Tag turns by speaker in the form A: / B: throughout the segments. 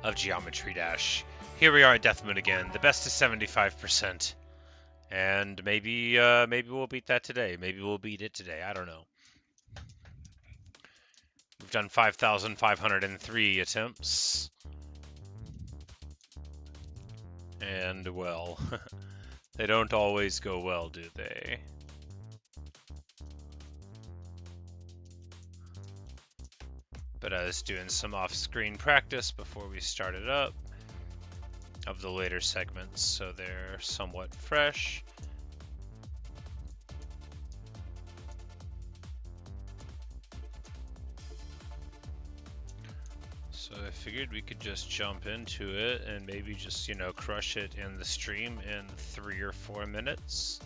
A: of Geometry Dash. Here we are at Death Moon again. The best is 75%. And maybe we'll beat that today. Maybe we'll beat it today. I don't know. We've done 5,503 attempts. And, well, they don't always go well, do they? But I was doing some off-screen practice before we started up of the later segments, so they're somewhat fresh. So I figured we could just jump into it and maybe just, crush it in the stream in 3 or 4 minutes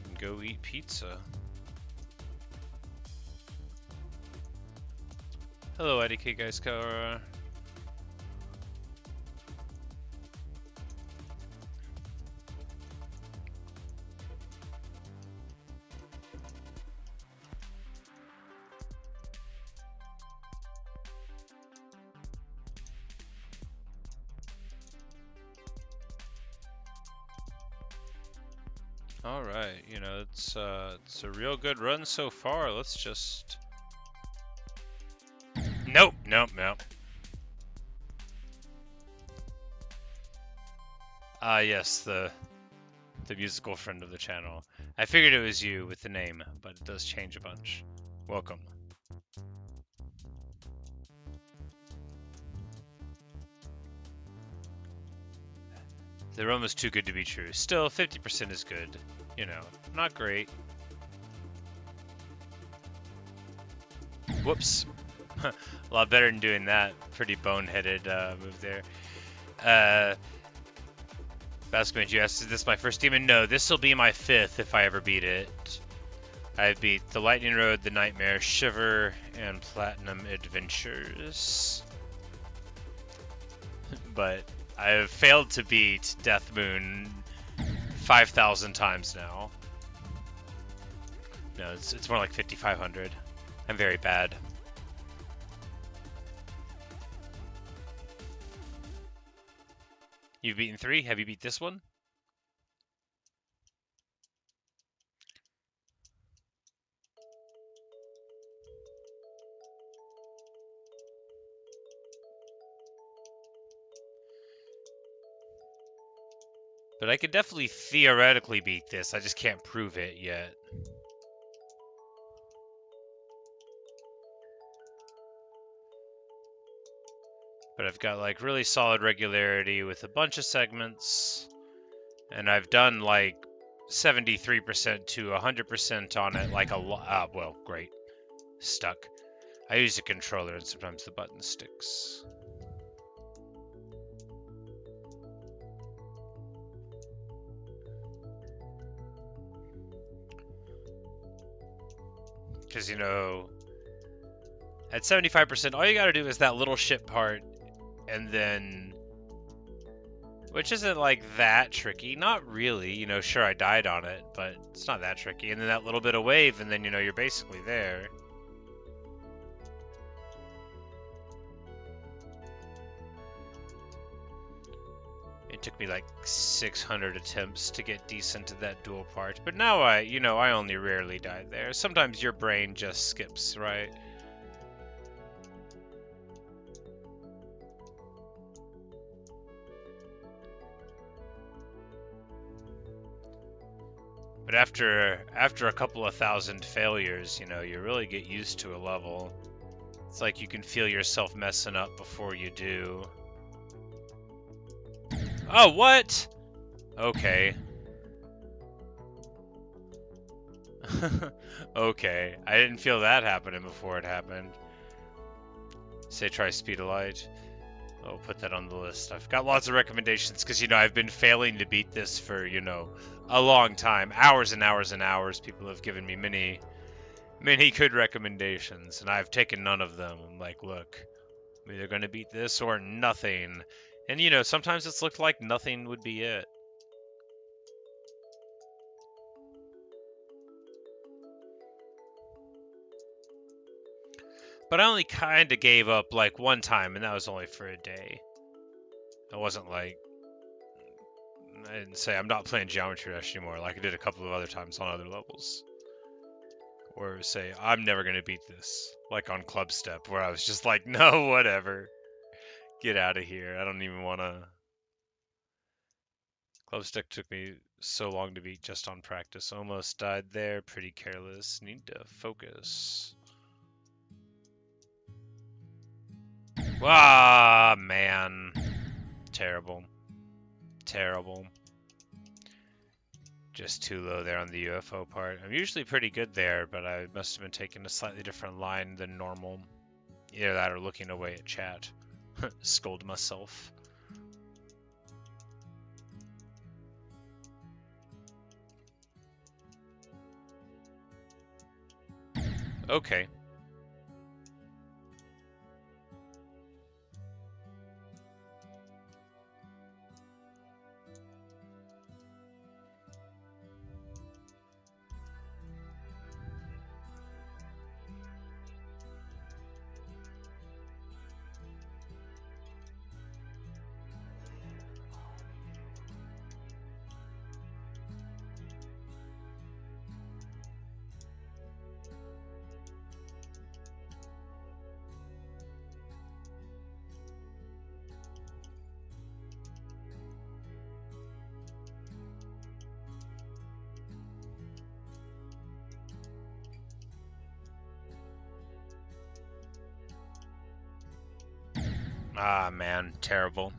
A: and go eat pizza. Hello, IDK guys. All right, it's a real good run so far. Let's just. Nope. Yes, the musical friend of the channel. I figured it was you with the name, but it does change a bunch. Welcome. The run was too good to be true. Still, 50% is good. Not great. Whoops. A lot better than doing that. Pretty boneheaded move there. Basketman, you asked, is this my first demon? No, this will be my 5th if I ever beat it. I beat the Lightning Road, the Nightmare, Shiver, and Platinum Adventures. But I have failed to beat Death Moon 5,000 times now. No, it's more like 5,500. I'm very bad. You've beaten 3? Have you beat this one? But I could definitely theoretically beat this. I just can't prove it yet. But I've got like really solid regularity with a bunch of segments. And I've done like 73% to 100% on it, like a lot. Well, great. Stuck. I use a controller and sometimes the button sticks. Because, at 75%, all you gotta do is that little ship part, and then, which isn't like that tricky. Not really, sure I died on it, but it's not that tricky. And then that little bit of wave, and then, you're basically there. It took me like 600 attempts to get decent at that dual part. But now I only rarely die there. Sometimes your brain just skips, right? But after a couple of thousand failures, you really get used to a level. It's like you can feel yourself messing up before you do. Oh, what? Okay. Okay. I didn't feel that happening before it happened. Say try Speed of Light. I'll put that on the list. I've got lots of recommendations because, I've been failing to beat this for, a long time. Hours and hours and hours. People have given me many good recommendations, and I've taken none of them. I'm like, look, I'm either going to beat this or nothing. And, sometimes it's looked like nothing would be it. But I only kind of gave up like one time, and that was only for a day. It wasn't like I didn't say I'm not playing Geometry Dash anymore, like I did a couple of other times on other levels. Or say I'm never gonna beat this, like on Club Step, where I was just like, no, whatever, get out of here. I don't even wanna. Club Step took me so long to beat just on practice. Almost died there. Pretty careless. Need to focus. Ah, man. Terrible. Terrible. Just too low there on the UFO part. I'm usually pretty good there, but I must have been taking a slightly different line than normal. Either that or looking away at chat. Scold myself. Okay. Ah, man, terrible.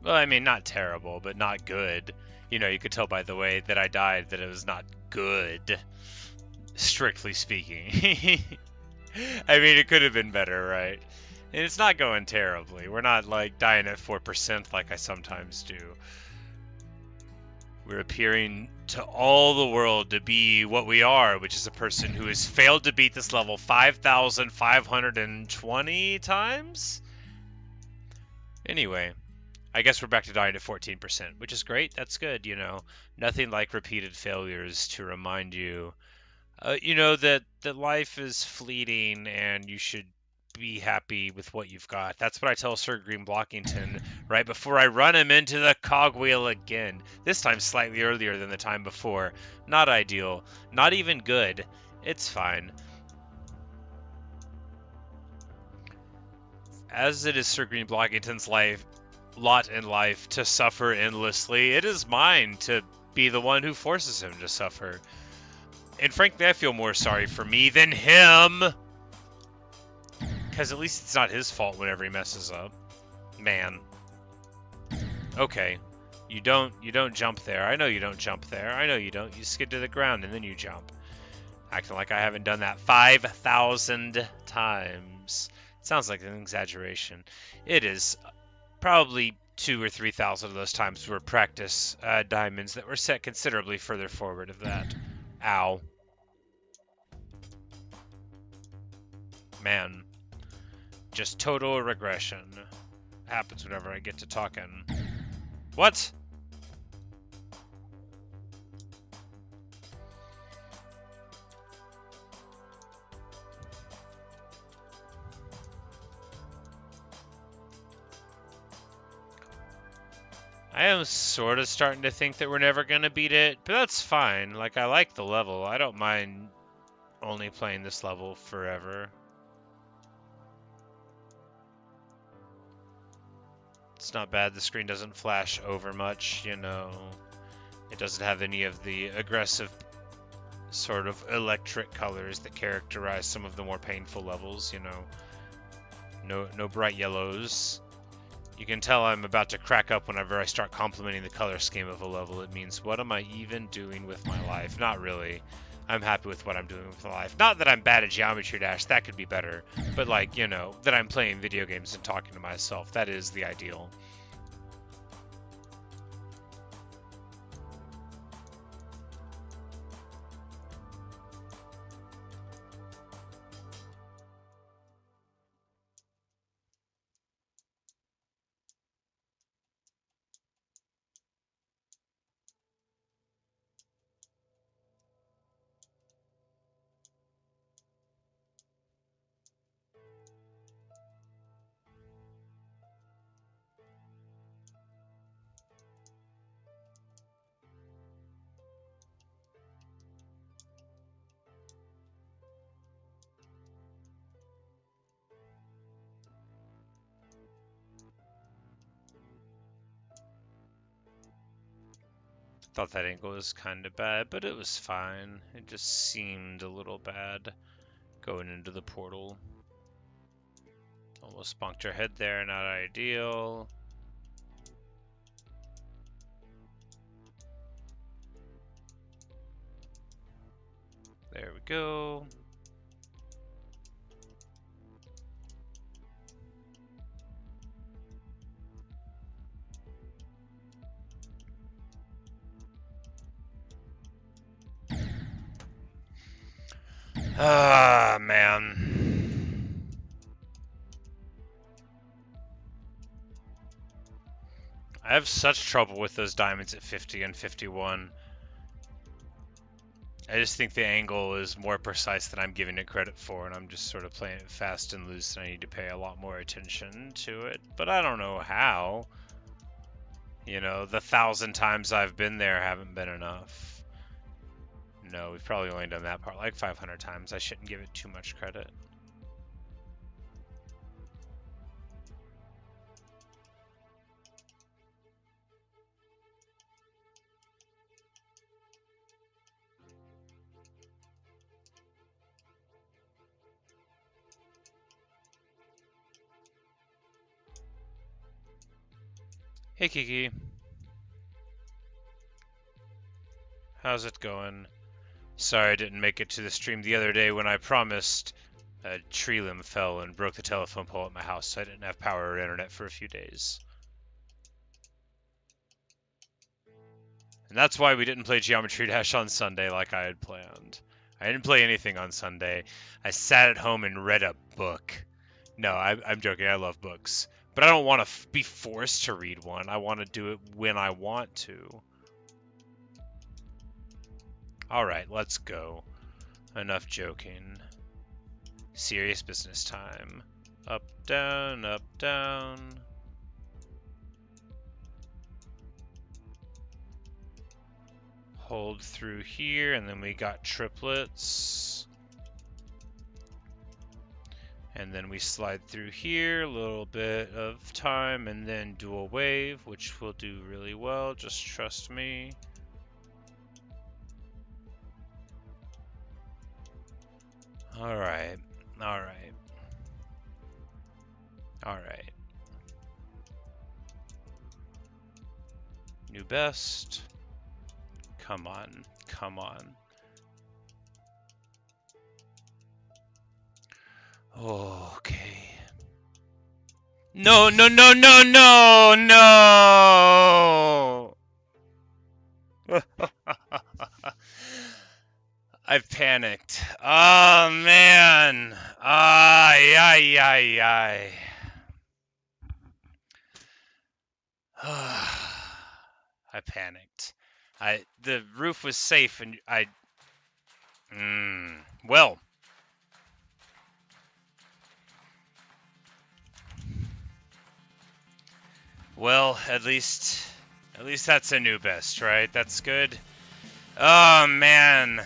A: Well, I mean, not terrible, but not good. You know, you could tell by the way that I died that it was not good, strictly speaking. I mean, it could have been better, right? And it's not going terribly. We're not, like, dying at 4% like I sometimes do. We're appearing to all the world to be what we are, which is a person who has failed to beat this level 5,520 times? Anyway, I guess we're back to dying at 14%, which is great. That's good, you know. Nothing like repeated failures to remind you, you know, that life is fleeting and you should be happy with what you've got. That's what I tell Sir Green Blockington right before I run him into the cogwheel again. This time slightly earlier than the time before. Not ideal. Not even good. It's fine. As it is Sir Green Blockington's lot in life to suffer endlessly, it is mine to be the one who forces him to suffer. And frankly, I feel more sorry for me than him. Because at least it's not his fault whenever he messes up. Man. Okay. You don't jump there. I know you don't jump there. I know you don't. You skid to the ground and then you jump. Acting like I haven't done that 5,000 times. It sounds like an exaggeration. It is. Probably 2,000 or 3,000 of those times were practice diamonds that were set considerably further forward of that. Ow. Man. Just total regression. Happens whenever I get to talking. What? I am sort of starting to think that we're never going to beat it, but that's fine. Like, I like the level. I don't mind only playing this level forever. It's not bad. The screen doesn't flash over much, you know. It doesn't have any of the aggressive sort of electric colors that characterize some of the more painful levels, you know. No bright yellows. You can tell I'm about to crack up whenever I start complimenting the color scheme of a level. It means, what am I even doing with my life? Not really. I'm happy with what I'm doing with my life. Not that I'm bad at Geometry Dash, that could be better. But like, you know, that I'm playing video games and talking to myself. That is the ideal. Thought that angle was kind of bad, but it was fine. It just seemed a little bad going into the portal. Almost bonked her head there, not ideal. There we go. Ah, man. I have such trouble with those diamonds at 50 and 51. I just think the angle is more precise than I'm giving it credit for, and I'm just sort of playing it fast and loose, and I need to pay a lot more attention to it. But I don't know how. You know, the 1,000 times I've been there haven't been enough. No, we've probably only done that part like 500 times. I shouldn't give it too much credit. Hey Kiki. How's it going? Sorry I didn't make it to the stream the other day when I promised. A tree limb fell and broke the telephone pole at my house, so I didn't have power or internet for a few days. And that's why we didn't play Geometry Dash on Sunday like I had planned. I didn't play anything on Sunday. I sat at home and read a book. No, I'm joking. I love books. But I don't want to be forced to read one. I want to do it when I want to. Alright, let's go. Enough joking. Serious business time. Up, down, up, down. Hold through here, and then we got triplets. And then we slide through here, a little bit of time, and then dual wave, which will do really well, just trust me. Alright, alright. Alright. New best. Come on, come on. Okay. No, no, no, no, no, no! I've panicked. Oh, man. Ay, ay, ay, ay. I panicked. The roof was safe, and well. Well, at least that's a new best, right? That's good. Oh, man.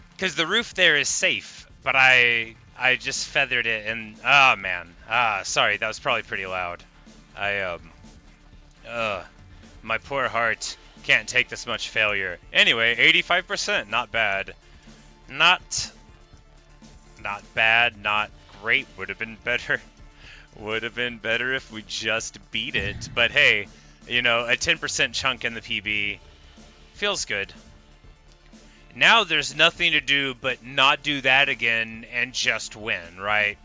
A: Because the roof there is safe, but I just feathered it, and oh, man. Sorry, that was probably pretty loud. My poor heart can't take this much failure. Anyway, 85%, not bad. Not bad, not great. Would have been better. Would have been better if we just beat it. But hey, you know, a 10% chunk in the PB feels good. Now there's nothing to do but not do that again and just win, right?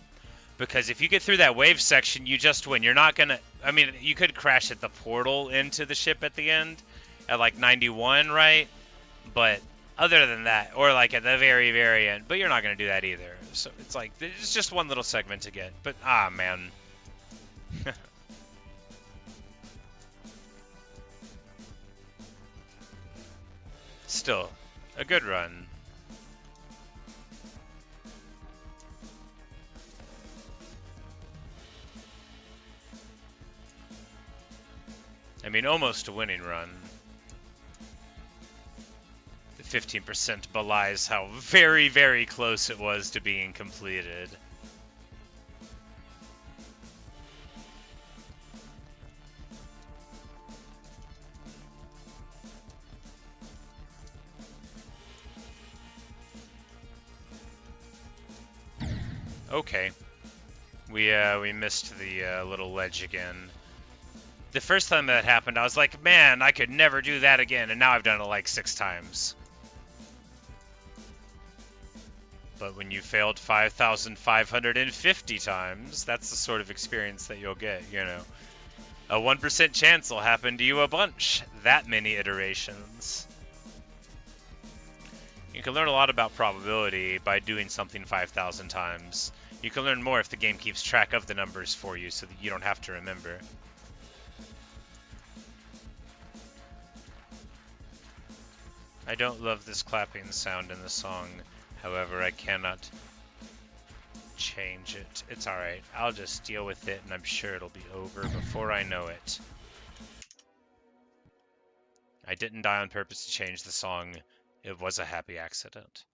A: Because if you get through that wave section, you just win. You're not gonna... I mean, you could crash at the portal into the ship at the end at like 91, right? But other than that, or like at the very, very end, but you're not gonna do that either. So it's like, it's just one little segment to get. But, man. Still, a good run. I mean, almost a winning run. The 15% belies how very, very close it was to being completed. Okay. We missed the little ledge again. The first time that happened, I was like, man, I could never do that again, and now I've done it like 6 times. But when you failed 5,550 times, that's the sort of experience that you'll get, you know. A 1% chance will happen to you a bunch. That many iterations. You can learn a lot about probability by doing something 5,000 times. You can learn more if the game keeps track of the numbers for you so that you don't have to remember. I don't love this clapping sound in the song. However, I cannot change it. It's alright. I'll just deal with it and I'm sure it'll be over before I know it. I didn't die on purpose to change the song. It was a happy accident.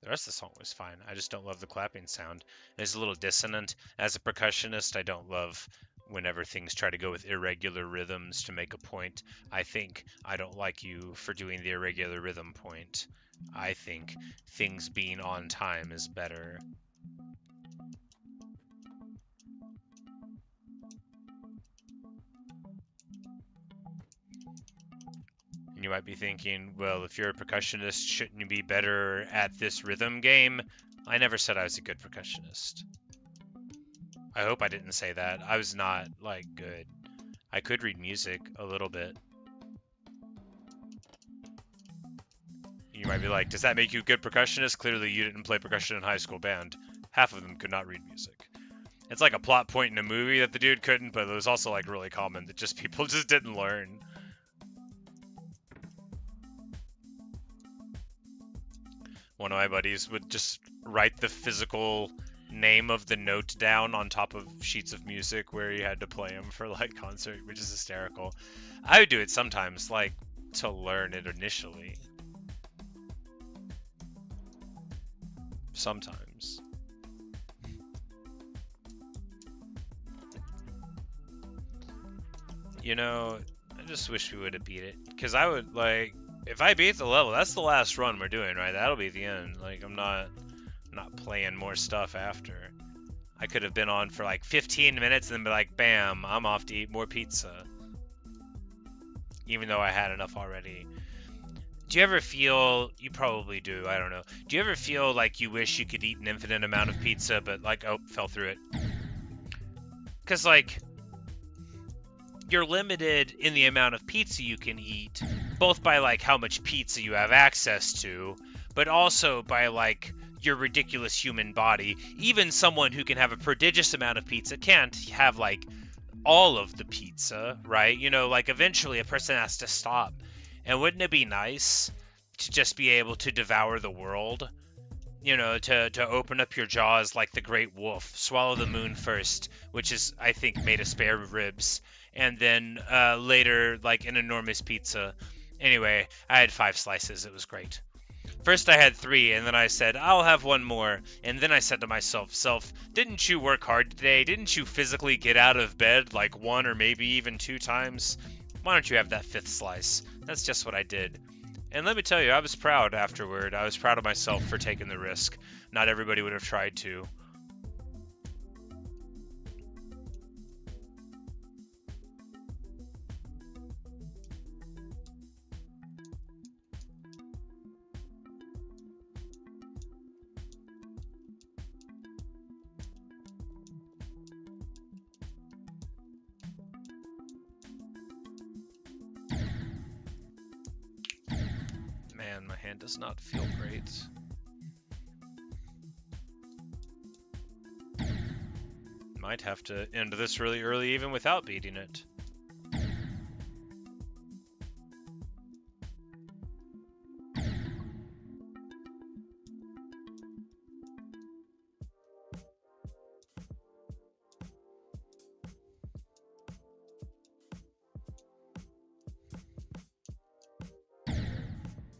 A: The rest of the song was fine. I just don't love the clapping sound. It's a little dissonant. As a percussionist, I don't love whenever things try to go with irregular rhythms to make a point. I think I don't like you for doing the irregular rhythm point. I think things being on time is better. You might be thinking, well, if you're a percussionist, shouldn't you be better at this rhythm game? I never said I was a good percussionist. I hope I didn't say that. I was not, like, good. I could read music a little bit. You might be like, does that make you a good percussionist? Clearly you didn't play percussion in high school band. Half of them could not read music. It's like a plot point in a movie that the dude couldn't, but it was also, like, really common that just people just didn't learn. One of my buddies would just write the physical name of the note down on top of sheets of music where he had to play them for like concert, which is hysterical. I would do it sometimes, like, to learn it initially. Sometimes. You know, I just wish we would have beat it. Because I would, like, if I beat the level, that's the last run we're doing, right? That'll be the end. Like, I'm not playing more stuff after. I could have been on for like 15 minutes and then be like, bam, I'm off to eat more pizza. Even though I had enough already. Do you ever feel, you probably do, I don't know. Do you ever feel like you wish you could eat an infinite amount of pizza, but like, oh, fell through it? Because like, you're limited in the amount of pizza you can eat, both by like how much pizza you have access to, but also by like your ridiculous human body. Even someone who can have a prodigious amount of pizza can't have like all of the pizza, right? You know, like eventually a person has to stop. And wouldn't it be nice to just be able to devour the world? You know, to open up your jaws like the great wolf, swallow the moon first, which is, I think, made of spare ribs, and then later, like, an enormous pizza. Anyway, I had 5 slices. It was great. First I had 3, and then I said, I'll have 1 more. And then I said to myself, didn't you work hard today? Didn't you physically get out of bed like 1 or maybe even 2 times? Why don't you have that 5th slice? That's just what I did. And let me tell you, I was proud afterward. I was proud of myself for taking the risk. Not everybody would have tried to. Man, my hand does not feel great. Might have to end this really early even without beating it.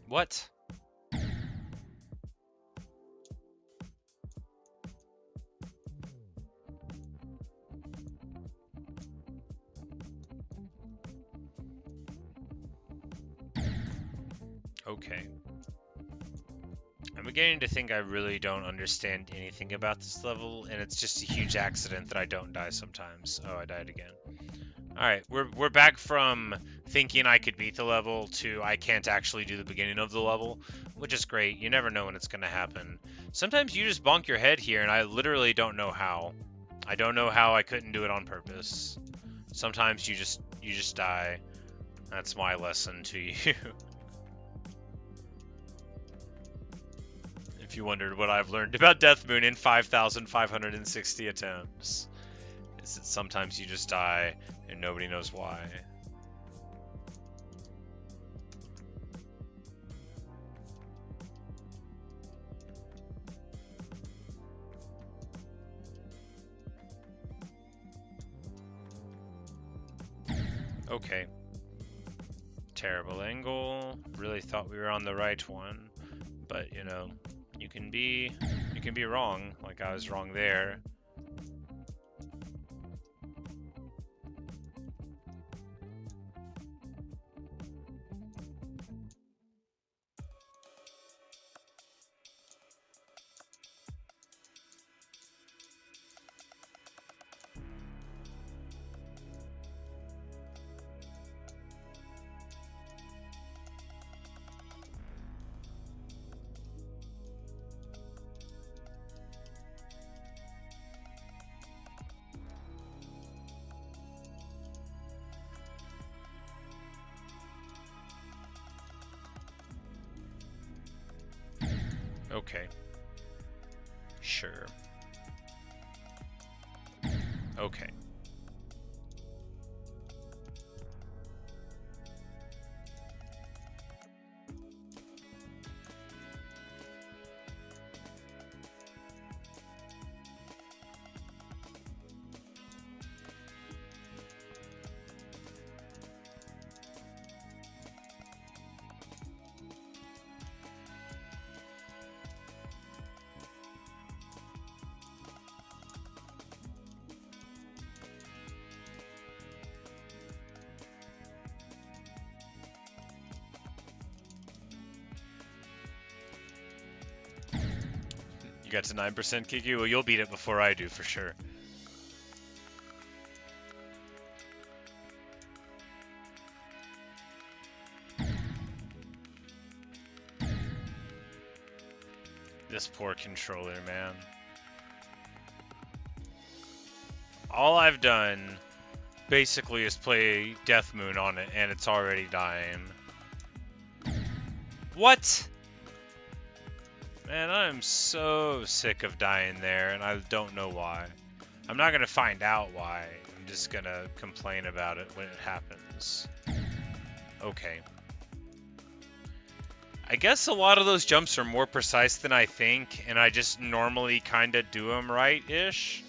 A: What? Okay. I'm beginning to think I really don't understand anything about this level, and it's just a huge accident that I don't die sometimes. Oh, I died again. Alright, we're back from thinking I could beat the level to I can't actually do the beginning of the level, which is great. You never know when it's going to happen. Sometimes you just bonk your head here, and I literally don't know how. I don't know how I couldn't do it on purpose. Sometimes you just die. That's my lesson to you. If you wondered what I've learned about Death Moon in 5,560 attempts, is that sometimes you just die and nobody knows why. Okay. Terrible angle. Really thought we were on the right one, but you know, you can be wrong, like I was wrong there. Okay. Sure. Okay. You got to 9%, Kiki? Well, you'll beat it before I do, for sure. This poor controller, man. All I've done, basically, is play Death Moon on it, and it's already dying. What? Man, I'm so sick of dying there, and I don't know why. I'm not gonna find out why. I'm just gonna complain about it when it happens. Okay. I guess a lot of those jumps are more precise than I think, and I just normally kinda do them right-ish.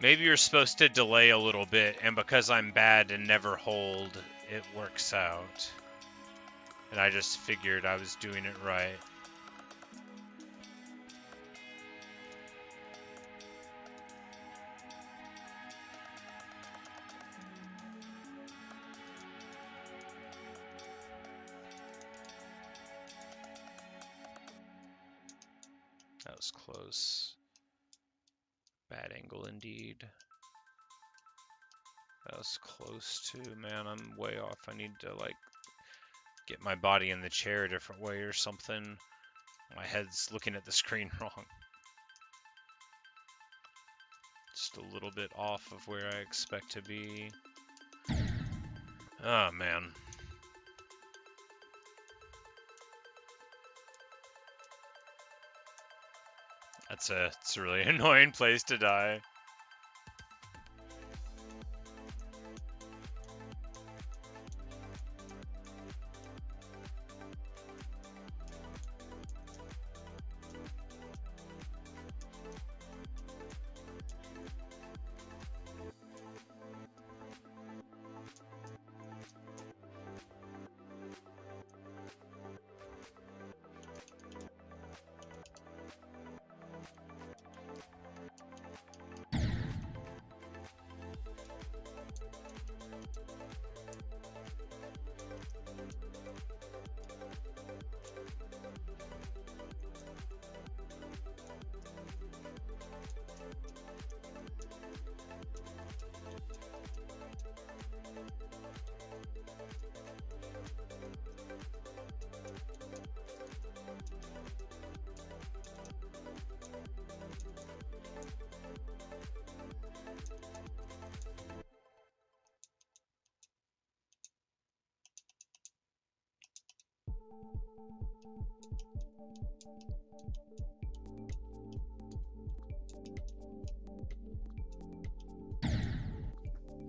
A: Maybe you're supposed to delay a little bit, and because I'm bad and never hold, it works out. And I just figured I was doing it right. That was close. Bad angle indeed. That was close too, man. I'm way off. I need to, like, get my body in the chair a different way or something. My head's looking at the screen wrong. Just a little bit off of where I expect to be. Oh, man. It's a really annoying place to die.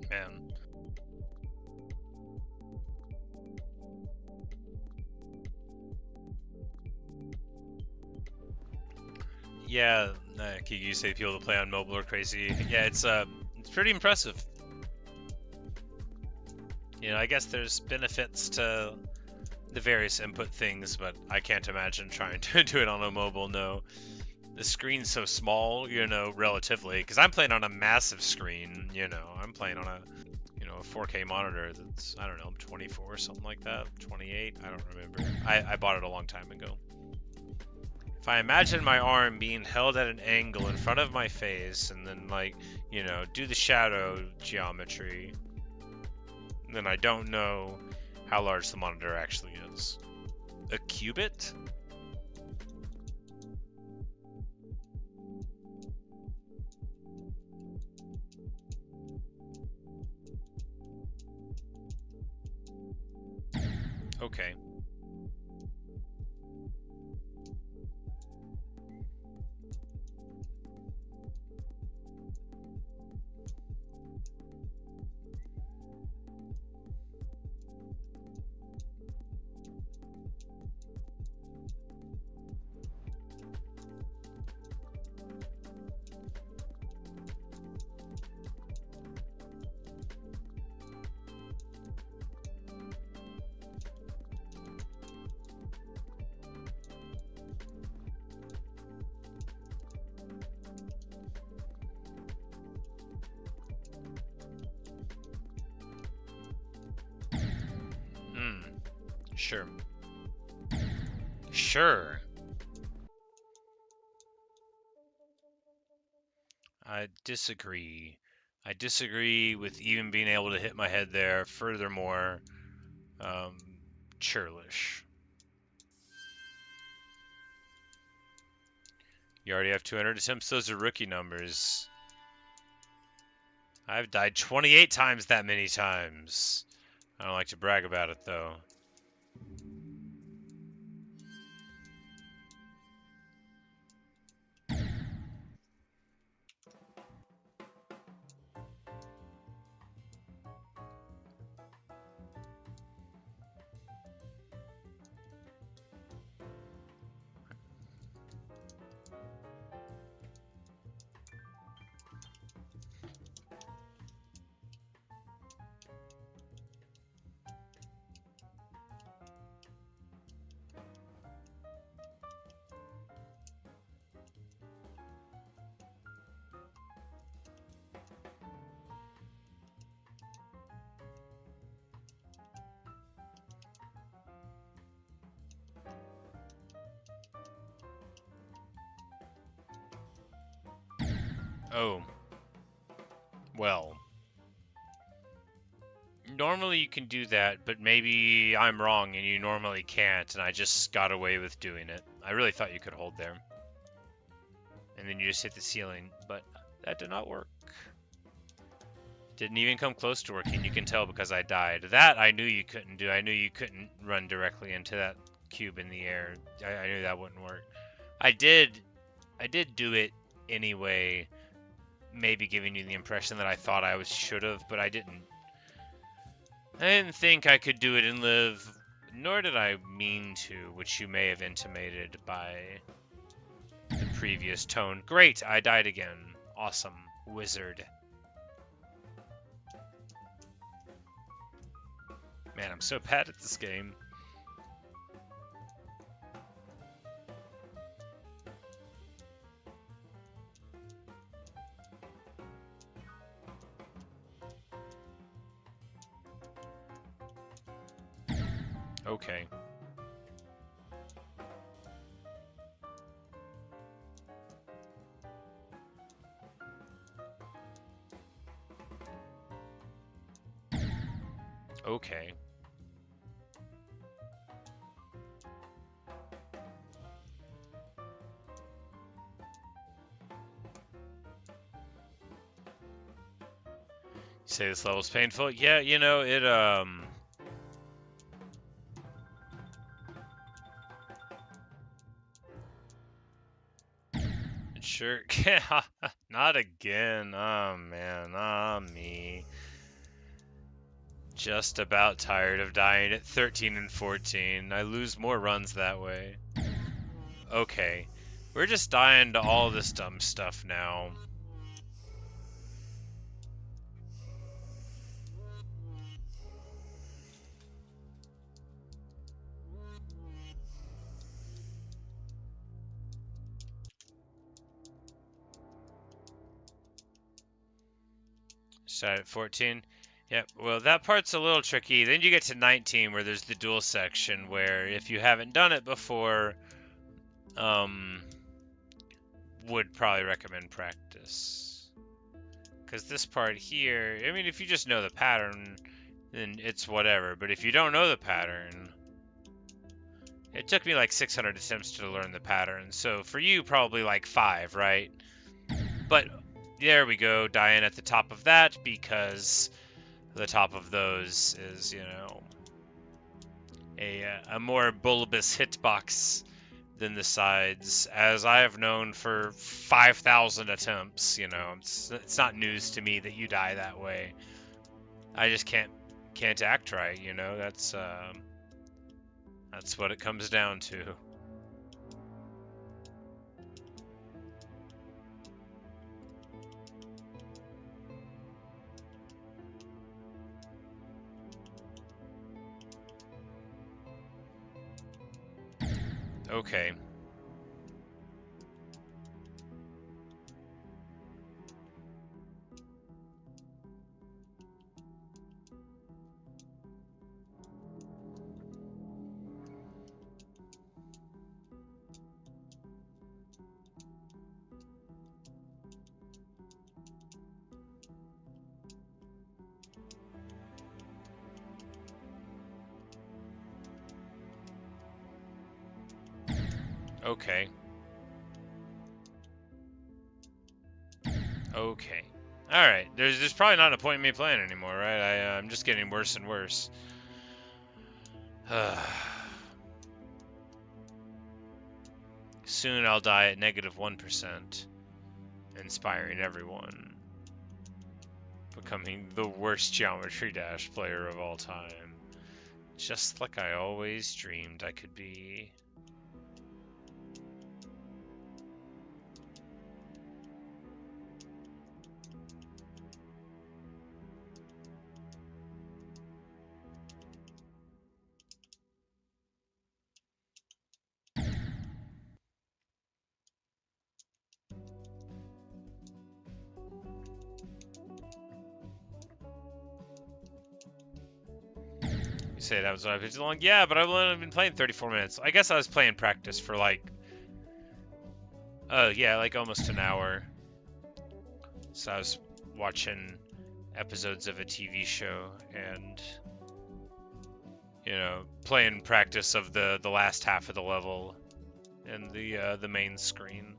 A: Man. Yeah, you say people that play on mobile are crazy. Yeah, it's pretty impressive. You know, I guess there's benefits to the various input things, but I can't imagine trying to do it on a mobile, no. The screen's so small, you know, relatively, because I'm playing on a massive screen, you know. I'm playing on a, you know, a 4K monitor that's, I don't know, 24 or something like that, 28, I don't remember. I bought it a long time ago. If I imagine my arm being held at an angle in front of my face and then, like, you know, do the shadow geometry, then I don't know how large the monitor actually is. A cubit? Okay. Sure. Sure. I disagree. I disagree with even being able to hit my head there. Furthermore, churlish. You already have 200 attempts. Those are rookie numbers. I've died 28 times that many times. I don't like to brag about it, though. Oh. Well. Normally you can do that, but maybe I'm wrong and you normally can't, and I just got away with doing it. I really thought you could hold there. And then you just hit the ceiling, but that did not work. Didn't even come close to working, you can tell because I died. That I knew you couldn't do. I knew you couldn't run directly into that cube in the air. I knew that wouldn't work. I did do it anyway, maybe giving you the impression that I thought I should have, but I didn't. I didn't think I could do it and live, nor did I mean to, which you may have intimated by the previous tone. Great, I died again. Awesome, wizard. Man, I'm so bad at this game. Okay. Okay. You say this level's painful? Yeah, you know, it, Sure. Not again. Oh man. Ah, me. Just about tired of dying at 13 and 14. I lose more runs that way. Okay. We're just dying to all this dumb stuff now. Start at 14. Yep, well that part's a little tricky. Then you get to 19 where there's the duel section where if you haven't done it before, would probably recommend practice. Because this part here, I mean, if you just know the pattern, then it's whatever. But if you don't know the pattern, it took me like 600 attempts to learn the pattern. So for you, probably like 5, right? But there we go, dying at the top of that because the top of those is, you know, a more bulbous hitbox than the sides, as I have known for 5,000 attempts. You know, it's not news to me that you die that way. I just can't act right. You know, that's what it comes down to. Okay. Okay. Okay. Alright, there's probably not a point in me playing anymore, right? I'm just getting worse and worse. Soon I'll die at -1%, inspiring everyone. Becoming the worst Geometry Dash player of all time. Just like I always dreamed I could be. Say that was why I played too long. Yeah, but I've only been playing 34 minutes. I guess I was playing practice for like, yeah, like almost an hour. So I was watching episodes of a TV show and, you know, playing practice of the last half of the level in the main screen.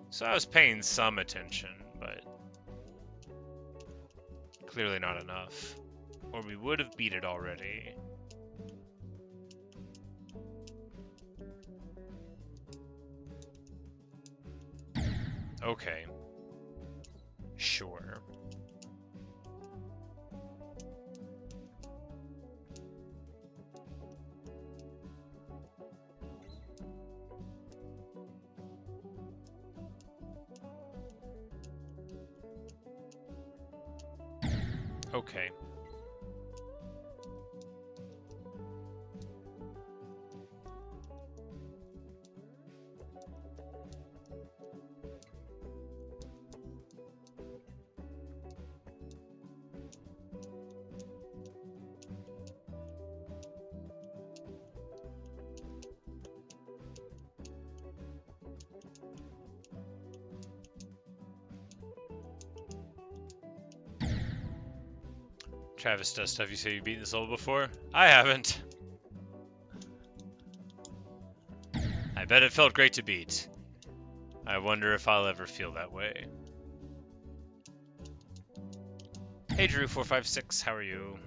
A: So I was paying some attention, but clearly not enough, or we would have beat it already. Okay. Sure. Okay. Travis does stuff. You say you've beaten this level before? I haven't. I bet it felt great to beat. I wonder if I'll ever feel that way. Hey Drew456, how are you?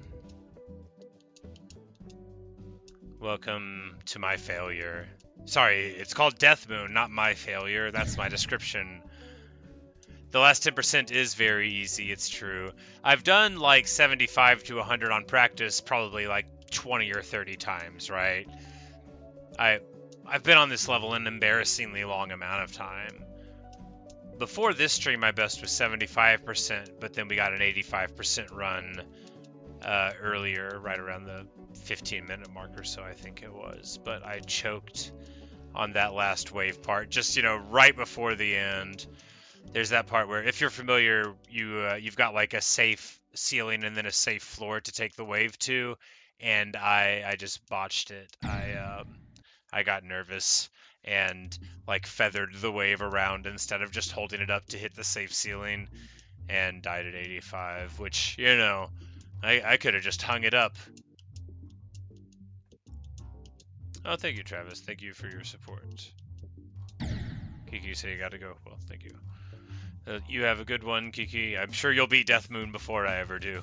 A: Welcome to my failure. Sorry, it's called Death Moon, not my failure. That's my description The last 10% is very easy, it's true. I've done like 75 to 100 on practice probably like 20 or 30 times, right? I've been on this level an embarrassingly long amount of time. Before this stream, my best was 75%, but then we got an 85% run earlier, right around the 15-minute mark or so, I think it was. But I choked on that last wave part, just, you know, right before the end. There's that part where, if you're familiar, you've got like a safe ceiling and then a safe floor to take the wave to, and I just botched it. I got nervous and like feathered the wave around instead of just holding it up to hit the safe ceiling, and died at 85, which, you know, I could have just hung it up. Oh, thank you, Travis. Thank you for your support. Kiki, say you gotta go. Well, thank you. You have a good one, Kiki. I'm sure you'll beat Death Moon before I ever do.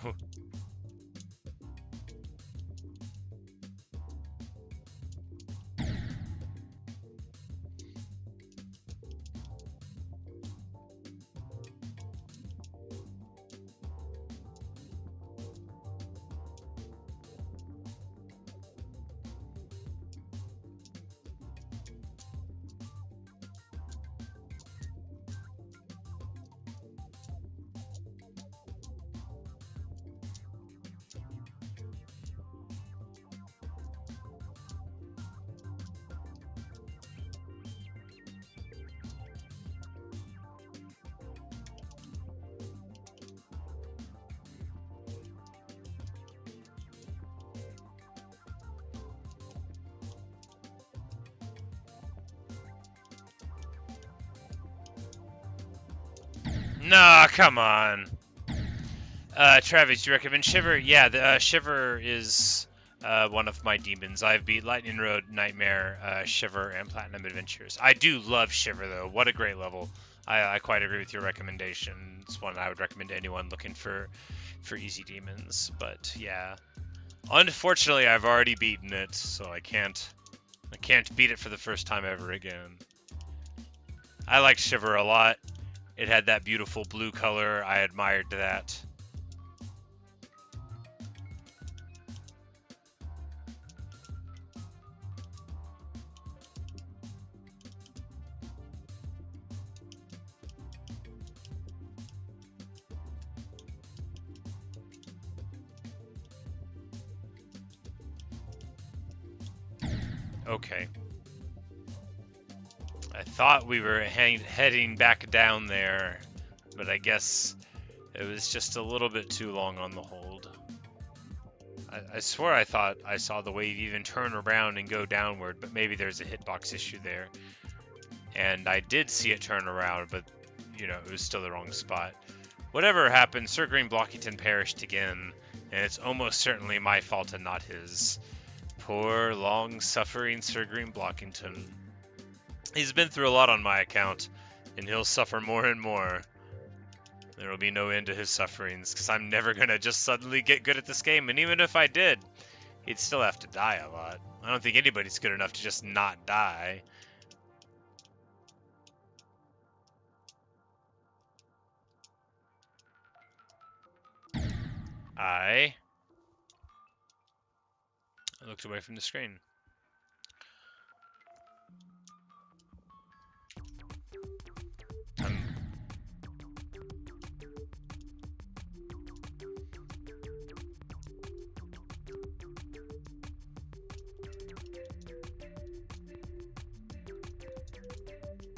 A: Nah, come on. Travis, do you recommend Shiver? Yeah, the Shiver is one of my demons. I've beat Lightning Road, Nightmare, Shiver, and Platinum Adventures. I do love Shiver, though. What a great level. I quite agree with your recommendation. It's one I would recommend to anyone looking for easy demons. But yeah, unfortunately, I've already beaten it, so I can't beat it for the first time ever again. I like Shiver a lot. It had that beautiful blue color. I admired that. Okay. I thought we were heading back down there, but I guess it was just a little bit too long on the hold. I swear I thought I saw the wave even turn around and go downward, but maybe there's a hitbox issue there. And I did see it turn around, but, you know, it was still the wrong spot. Whatever happened, Sir Green Blockington perished again, and it's almost certainly my fault and not his. Poor, long-suffering Sir Green Blockington. He's been through a lot on my account, and he'll suffer more and more. There will be no end to his sufferings, because I'm never going to just suddenly get good at this game, and even if I did, he'd still have to die a lot. I don't think anybody's good enough to just not die. I looked away from the screen.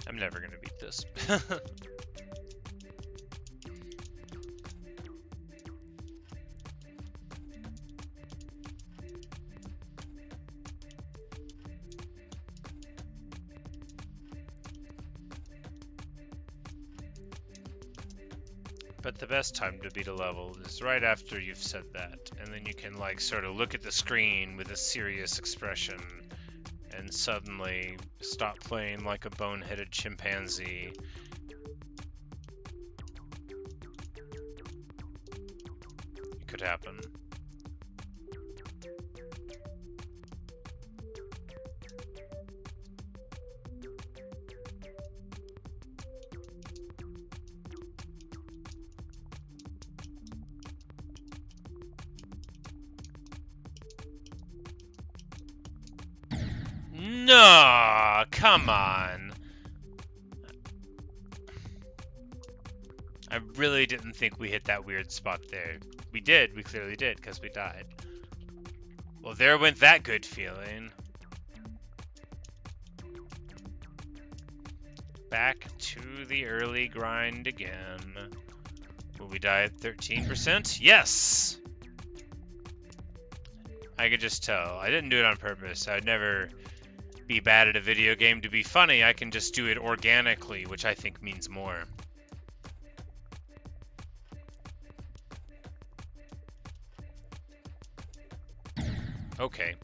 A: I'm never gonna beat this. But the best time to beat a level is right after you've said that, and then you can like sort of look at the screen with a serious expression and suddenly stop playing like a boneheaded chimpanzee. It could happen. No, come on. I really didn't think we hit that weird spot there. We did, we clearly did, because we died. Well, there went that good feeling. Back to the early grind again. Will we die at 13%? Yes! I could just tell. I didn't do it on purpose. I'd never be bad at a video game to be funny. I can just do it organically, which I think means more. Okay.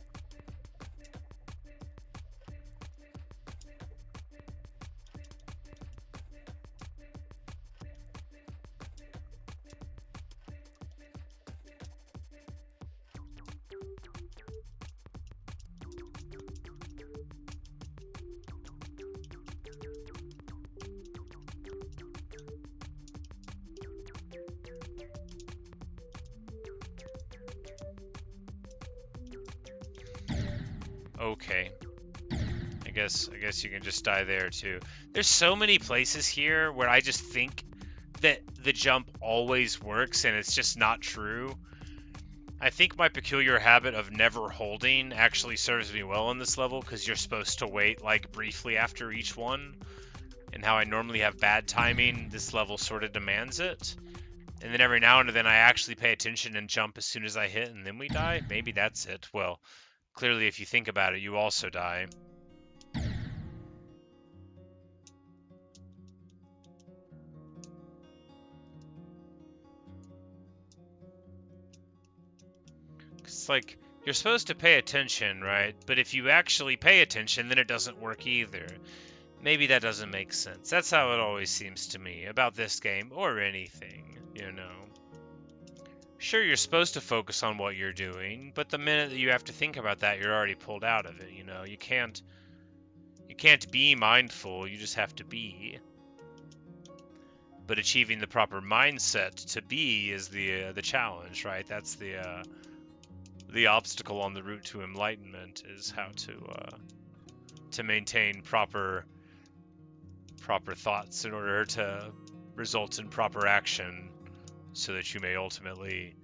A: Okay. I guess you can just die there too. There's so many places here where I just think that the jump always works and it's just not true. I think my peculiar habit of never holding actually serves me well in this level because you're supposed to wait like briefly after each one. And how I normally have bad timing, this level sort of demands it. And then every now and then I actually pay attention and jump as soon as I hit and then we die. Maybe that's it. Well, clearly if you think about it, you also die. It's like, you're supposed to pay attention, right? But if you actually pay attention, then it doesn't work either. Maybe that doesn't make sense. That's how it always seems to me about this game, or anything, you know. Sure, you're supposed to focus on what you're doing, but the minute that you have to think about that, you're already pulled out of it, you know. You can't be mindful, you just have to be. But achieving the proper mindset to be is the challenge, right? That's the obstacle on the route to enlightenment, is how to maintain proper thoughts in order to result in proper action, so that you may ultimately,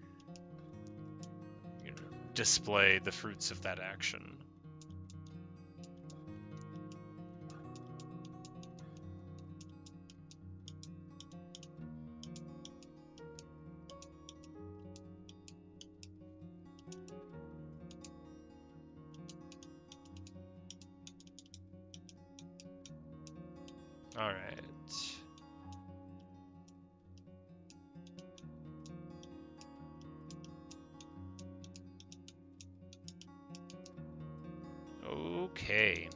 A: you know, display the fruits of that action. All right. Okay.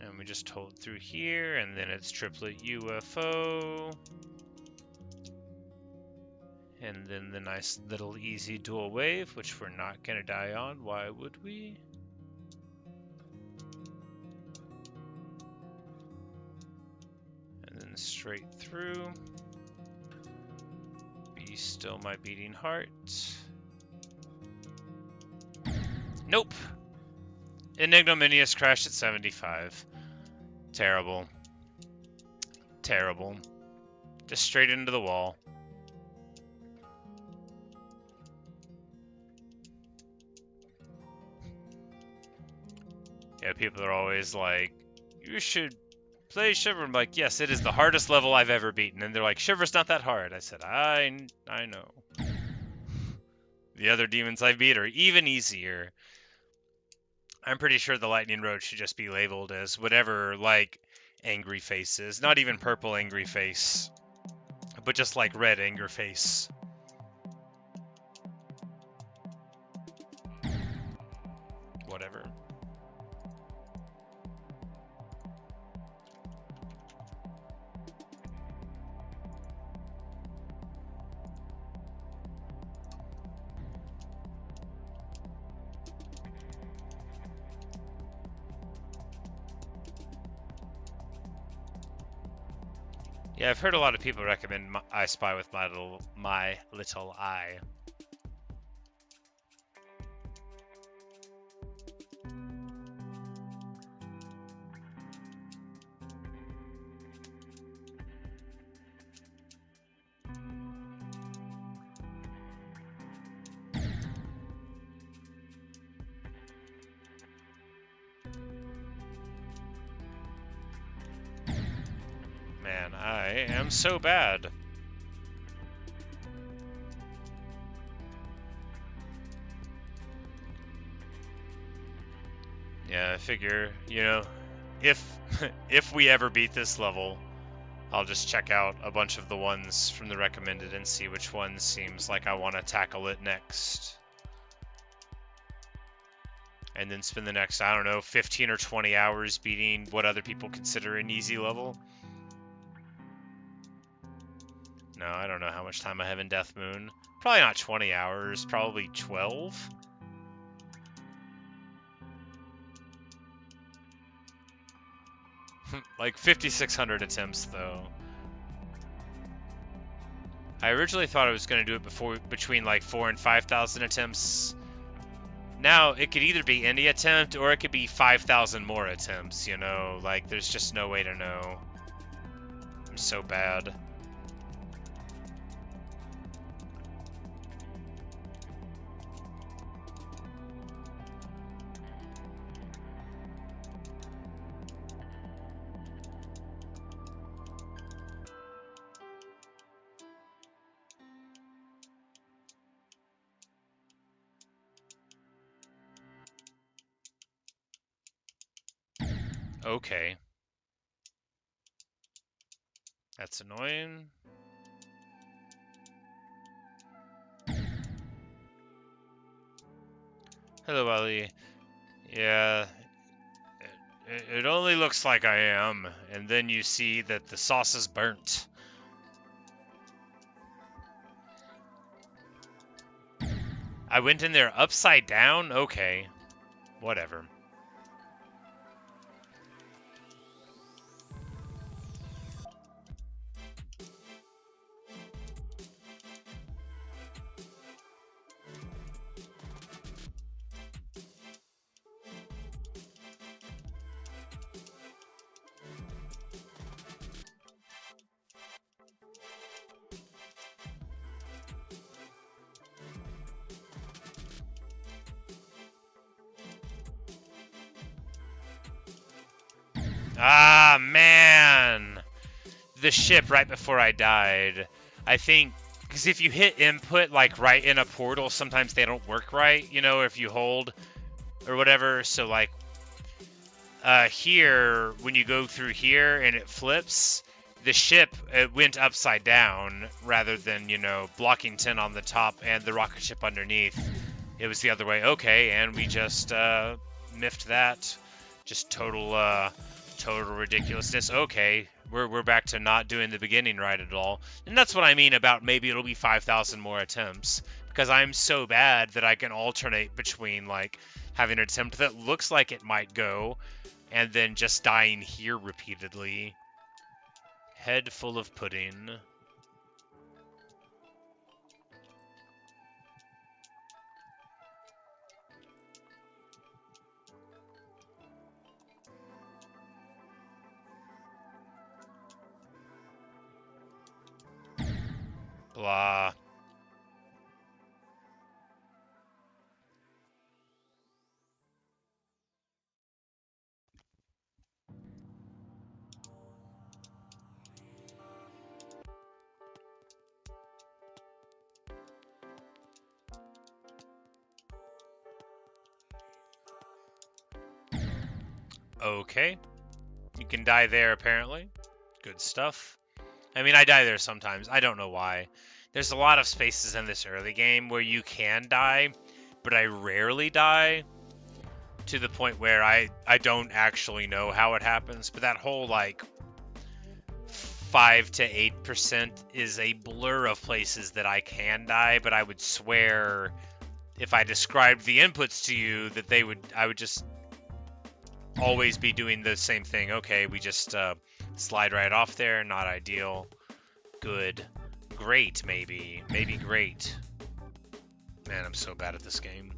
A: And we just hold through here, and then it's triplet UFO. And then the nice little easy dual wave, which we're not gonna die on. Why would we? And then straight through. Be still my beating heart. Nope. Ignominious crashed at 75. Terrible. Terrible. Just straight into the wall. Yeah, people are always like, you should play Shiver. I'm like, yes, it is the hardest level I've ever beaten. And they're like, Shiver's not that hard. I said, I know. The other demons I beat are even easier. I'm pretty sure the Lightning Road should just be labeled as whatever, like, angry face is. Not even purple angry face, but just like red anger face. Whatever. Yeah, I've heard a lot of people recommend I Spy with My Little Eye. Man, I am so bad. Yeah, I figure, you know, if if we ever beat this level, I'll just check out a bunch of the ones from the recommended and see which one seems like I want to tackle it next. And then spend the next, I don't know, 15 or 20 hours beating what other people consider an easy level. No, I don't know how much time I have in Death Moon. Probably not 20 hours, probably 12. Like 5,600 attempts, though. I originally thought I was going to do it between like 4,000 and 5,000 attempts. Now, it could either be any attempt, or it could be 5,000 more attempts, you know? Like, there's just no way to know. I'm so bad. Okay. That's annoying. Hello, Ali. Yeah, it only looks like I am, and then you see that the sauce is burnt. I went in there upside down? Okay. Whatever. Ah, man! The ship right before I died. I think, because if you hit input, like, right in a portal, sometimes they don't work right, you know, if you hold or whatever. So, like, here, when you go through here and it flips, the ship went upside down rather than, you know, blocking 10 on the top and the rocket ship underneath. It was the other way. Okay, and we just miffed that. Just total ridiculousness. Okay, we're back to not doing the beginning right at all. And that's what I mean about maybe it'll be 5,000 more attempts, because I'm so bad that I can alternate between, like, having an attempt that looks like it might go and then just dying here repeatedly. Head full of pudding. Blah. Okay. You can die there, apparently. Good stuff. I mean, I die there sometimes. I don't know why. There's a lot of spaces in this early game where you can die, but I rarely die, to the point where I don't actually know how it happens. But that whole, like, 5 to 8% is a blur of places that I can die, but I would swear if I described the inputs to you that I would just always be doing the same thing. Okay, we just Slide right off there, not ideal. Good. Great, maybe. Maybe great. Man, I'm so bad at this game.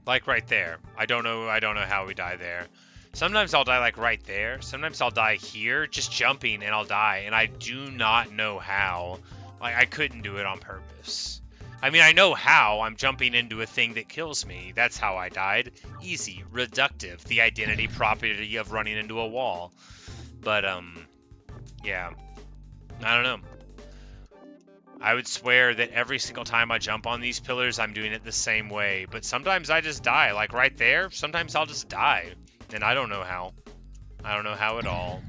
A: Like right there. I don't know how we die there. Sometimes I'll die like right there. Sometimes I'll die here, just jumping, and I'll die. And I do not know how. Like, I couldn't do it on purpose. I mean, I know how. I'm jumping into a thing that kills me. That's how I died. Easy. Reductive. The identity property of running into a wall. But, yeah. I don't know. I would swear that every single time I jump on these pillars, I'm doing it the same way. But sometimes I just die. Like right there, sometimes I'll just die. And I don't know how. I don't know how at all.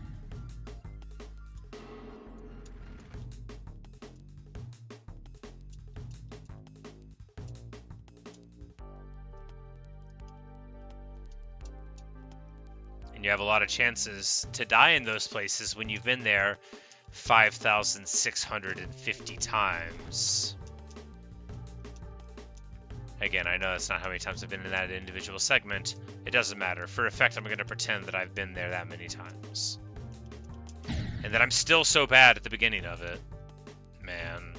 A: And you have a lot of chances to die in those places when you've been there 5,650 times. Again, I know that's not how many times I've been in that individual segment. It doesn't matter. For effect, I'm going to pretend that I've been there that many times. And that I'm still so bad at the beginning of it. Man.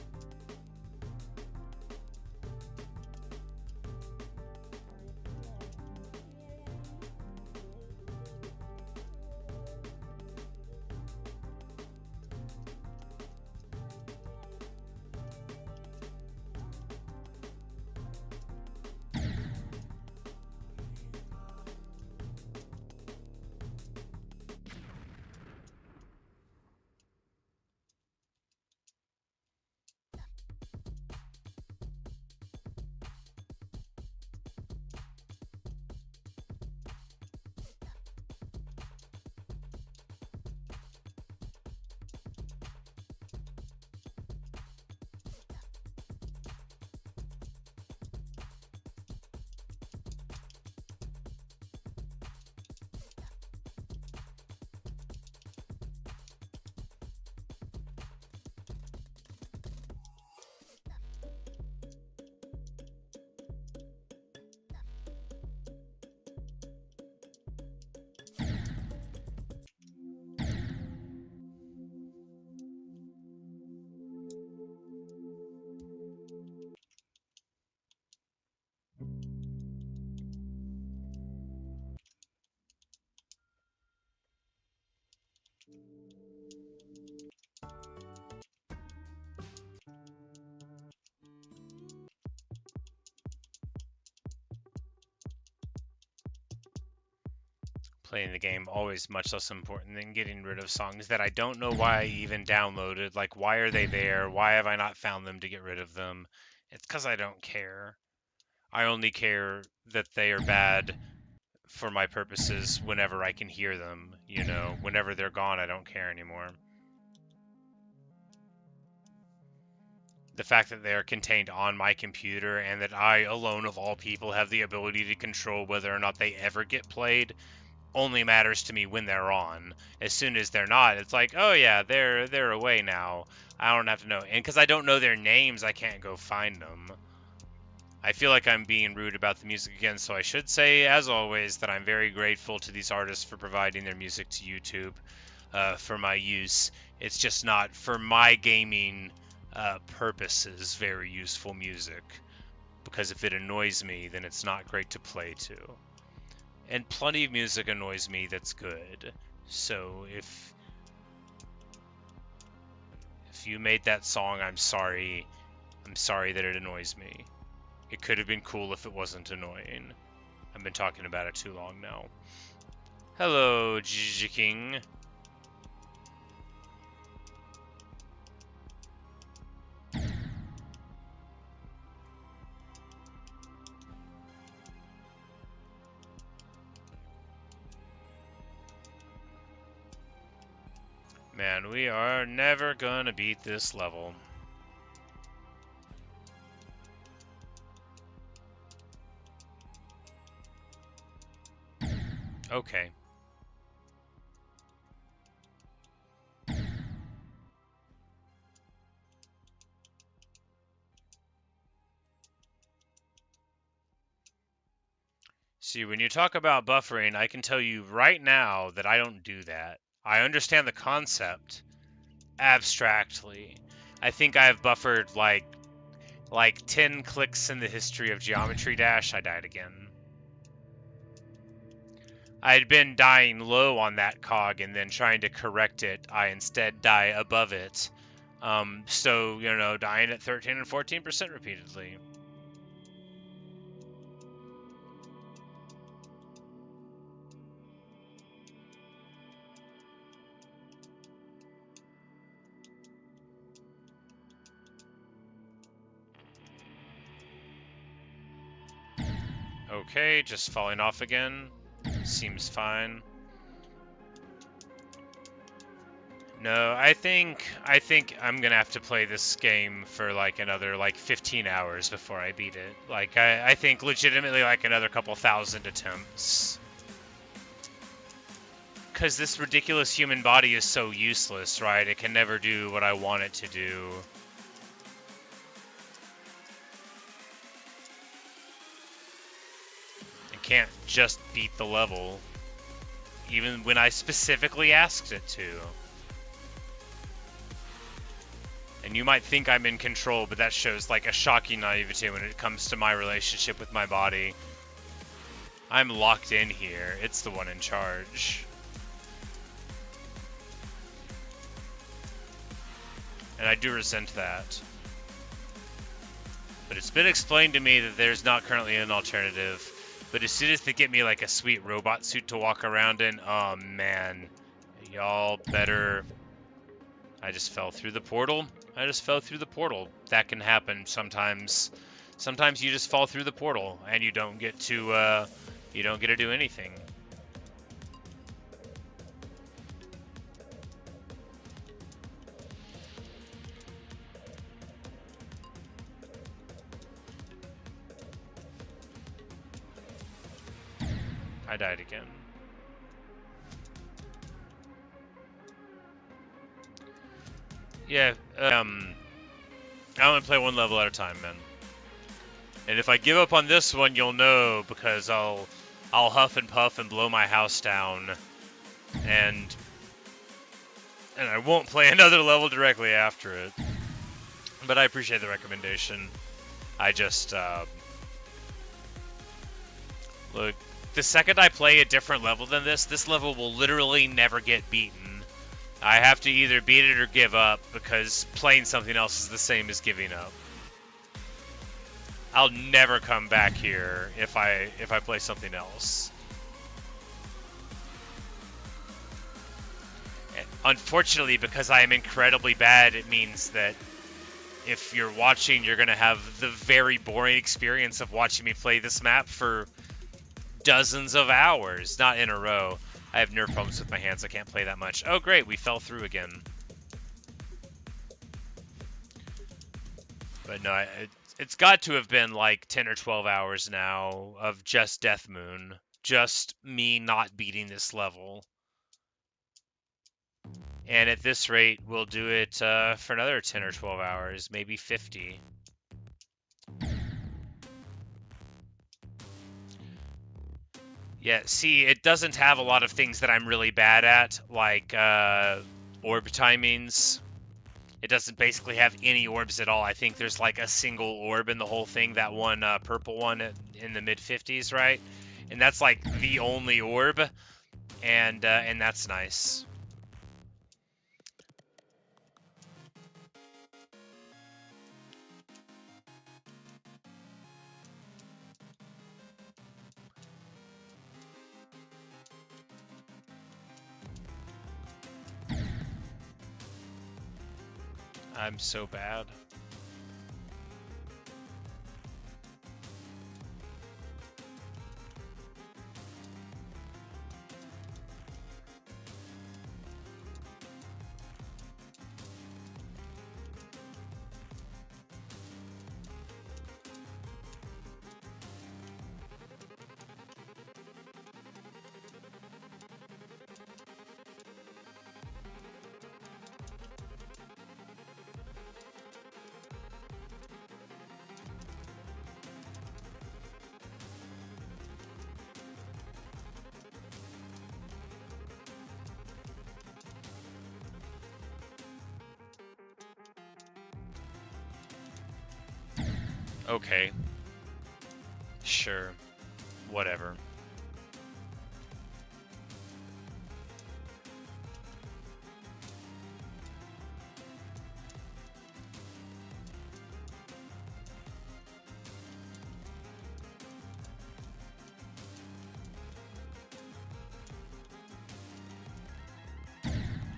A: Playing the game always much less important than getting rid of songs that I don't know why I even downloaded. Like, why are they there? Why have I not found them to get rid of them? It's because I don't care. I only care that they are bad for my purposes whenever I can hear them. You know, whenever they're gone, I don't care anymore. The fact that they are contained on my computer and that I alone of all people have the ability to control whether or not they ever get played only matters to me when they're on. As soon as they're not, it's like, oh yeah, they're away now. I don't have to know. And because I don't know their names, I can't go find them. I feel like I'm being rude about the music again, so I should say, as always, that I'm very grateful to these artists for providing their music to YouTube for my use. It's just not, for my gaming purposes, very useful music. Because if it annoys me, then it's not great to play to. And plenty of music annoys me that's good. So if you made that song, I'm sorry. I'm sorry that it annoys me. It could have been cool if it wasn't annoying. I've been talking about it too long now. Hello, Gigi King. Man, we are never gonna beat this level. Okay. See, when you talk about buffering, I can tell you right now that I don't do that. I understand the concept abstractly. I think I've buffered like 10 clicks in the history of Geometry Dash. I died again. I had been dying low on that cog and then trying to correct it. I instead die above it. So, you know, dying at 13 and 14% repeatedly. Okay, just falling off again. Seems fine. No, I think I'm gonna have to play this game for like another 15 hours before I beat it. Like I think legitimately like another couple thousand attempts. Cause this ridiculous human body is so useless, right? It can never do what I want it to do. It can't just beat the level. Even when I specifically asked it to. And you might think I'm in control, but that shows like a shocking naivety when it comes to my relationship with my body. I'm locked in here. It's the one in charge. And I do resent that. But it's been explained to me that there's not currently an alternative. But as soon as they get me like a sweet robot suit to walk around in, oh man. Y'all better... I just fell through the portal. That can happen sometimes. Sometimes you just fall through the portal and you don't get to do anything. I died again. Yeah, I only play one level at a time, man. And if I give up on this one, you'll know, because I'll huff and puff and blow my house down, and I won't play another level directly after it. But I appreciate the recommendation. I just look, the second I play a different level than this level will literally never get beaten. I have to either beat it or give up, because playing something else is the same as giving up. I'll never come back here if I play something else. And unfortunately, because I am incredibly bad, it means that if you're watching, you're going to have the very boring experience of watching me play this map for dozens of hours, not in a row. I have nerve problems with my hands. I can't play that much. Oh, great. We fell through again. But no, it's got to have been like 10 or 12 hours now of just Death Moon. Just me not beating this level. And at this rate, we'll do it for another 10 or 12 hours, maybe 50. Yeah, see, it doesn't have a lot of things that I'm really bad at, like orb timings. It doesn't basically have any orbs at all. I think there's like a single orb in the whole thing, that one purple one in the mid-50s, right? And that's like the only orb, and that's nice. I'm so bad. Okay. Sure. Whatever.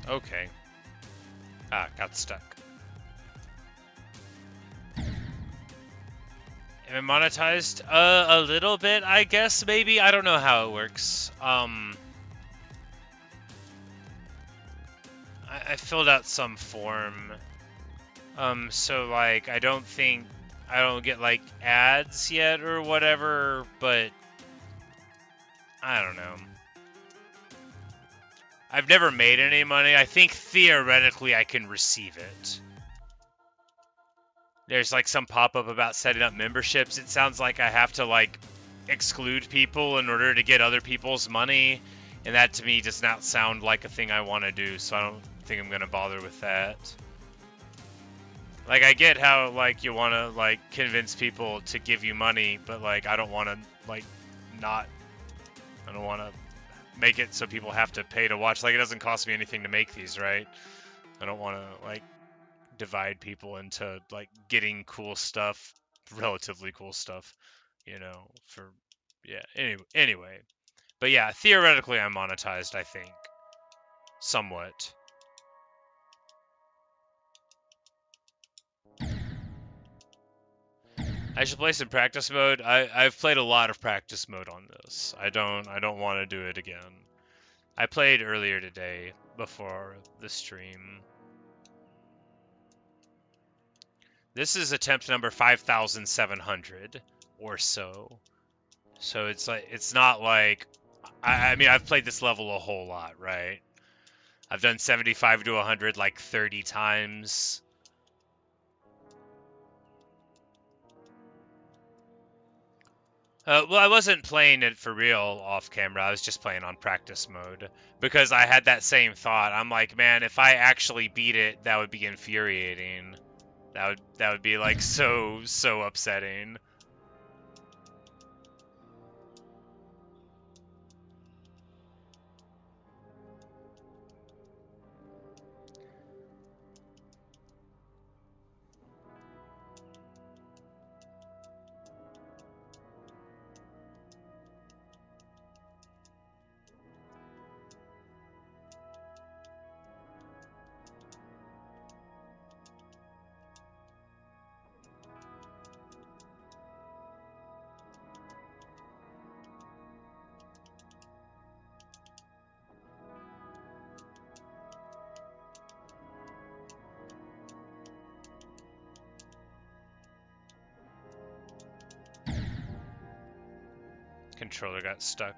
A: Okay. Ah, got stuck. Am I monetized? A little bit, I guess, maybe? I don't know how it works. I filled out some form. So, like, I don't get, like, ads yet or whatever, but I don't know. I've never made any money. I think theoretically I can receive it. There's like some pop-up about setting up memberships. It sounds like I have to like exclude people in order to get other people's money, and that to me does not sound like a thing I want to do, so I don't think I'm gonna bother with that. Like, I get how like you want to like convince people to give you money, but like I don't want to like not I don't want to make it so people have to pay to watch. Like, it doesn't cost me anything to make these, right? I don't want to like divide people into like getting cool stuff, relatively cool stuff, you know, for yeah, anyway. But yeah, theoretically I'm monetized, I think. Somewhat. I should play some practice mode. I've played a lot of practice mode on this. I don't want to do it again. I played earlier today before the stream. This is attempt number 5,700 or so. So it's like, it's not like, I mean, I've played this level a whole lot, right? I've done 75 to 100 like 30 times. Well, I wasn't playing it for real off camera. I was just playing on practice mode because I had that same thought. I'm like, man, if I actually beat it, that would be infuriating. That would be like so upsetting. Controller got stuck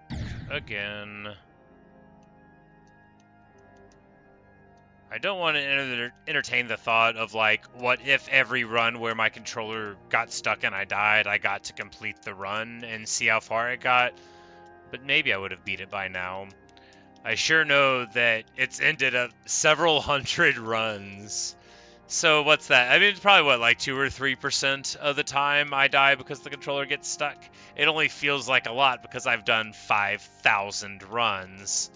A: again. I don't want to entertain the thought of like, what if every run where my controller got stuck and I died, I got to complete the run and see how far it got. But maybe I would have beat it by now. I sure know that it's ended up several hundred runs. So what's that? I mean, it's probably what, like 2 or 3% of the time I die because the controller gets stuck. It only feels like a lot because I've done 5,000 runs.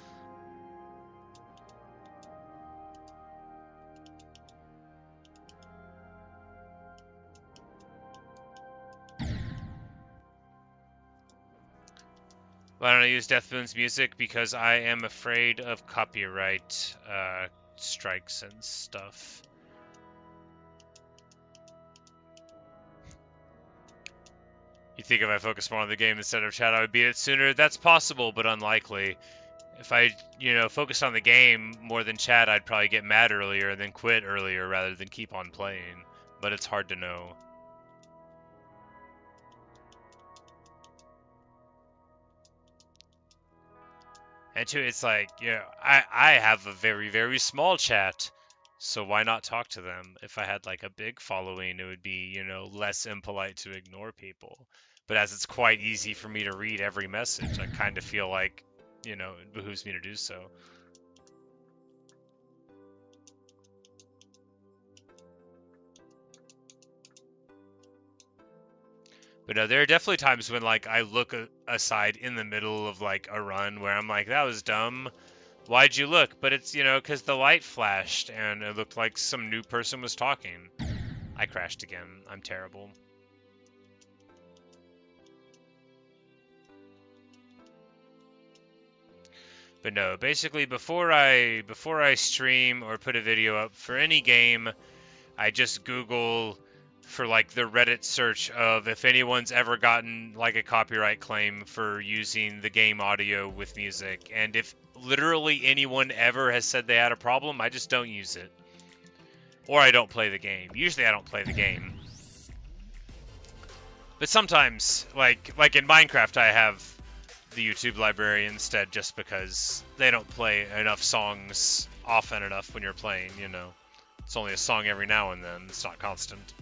A: Why don't I use Deathmoon's music? Because I am afraid of copyright strikes and stuff. You think if I focus more on the game instead of chat, I would beat it sooner? That's possible, but unlikely. If I, focused on the game more than chat, I'd probably get mad earlier and then quit earlier rather than keep on playing. But it's hard to know. And two, it's like, I have a very, very small chat, so why not talk to them? If I had like a big following, it would be, less impolite to ignore people. But as it's quite easy for me to read every message, I kind of feel like, it behooves me to do so. But no, there are definitely times when like I look aside in the middle of like a run where I'm like, that was dumb. Why'd you look? But it's, because the light flashed and it looked like some new person was talking. I crashed again. I'm terrible. But no, basically before I stream or put a video up for any game, I just Google for like the Reddit search of if anyone's ever gotten like a copyright claim for using the game audio with music, and if literally anyone ever has said they had a problem, I just don't use it. Or I don't play the game. Usually I don't play the game. But sometimes, like in Minecraft, I have the YouTube library instead just because they don't play enough songs often enough when you're playing, It's only a song every now and then. It's not constant.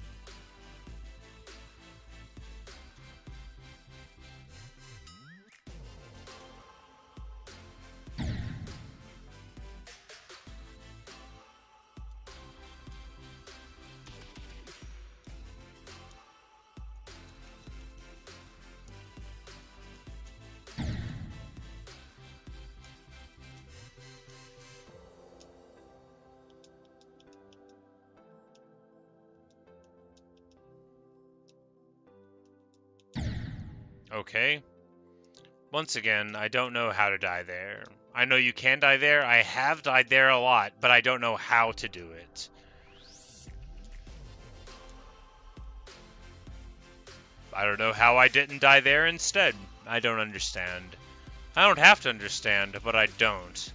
A: Okay. Once again, I don't know how to die there. I know you can die there. I have died there a lot, but I don't know how to do it. I don't know how I didn't die there instead. I don't understand. I don't have to understand, but I don't.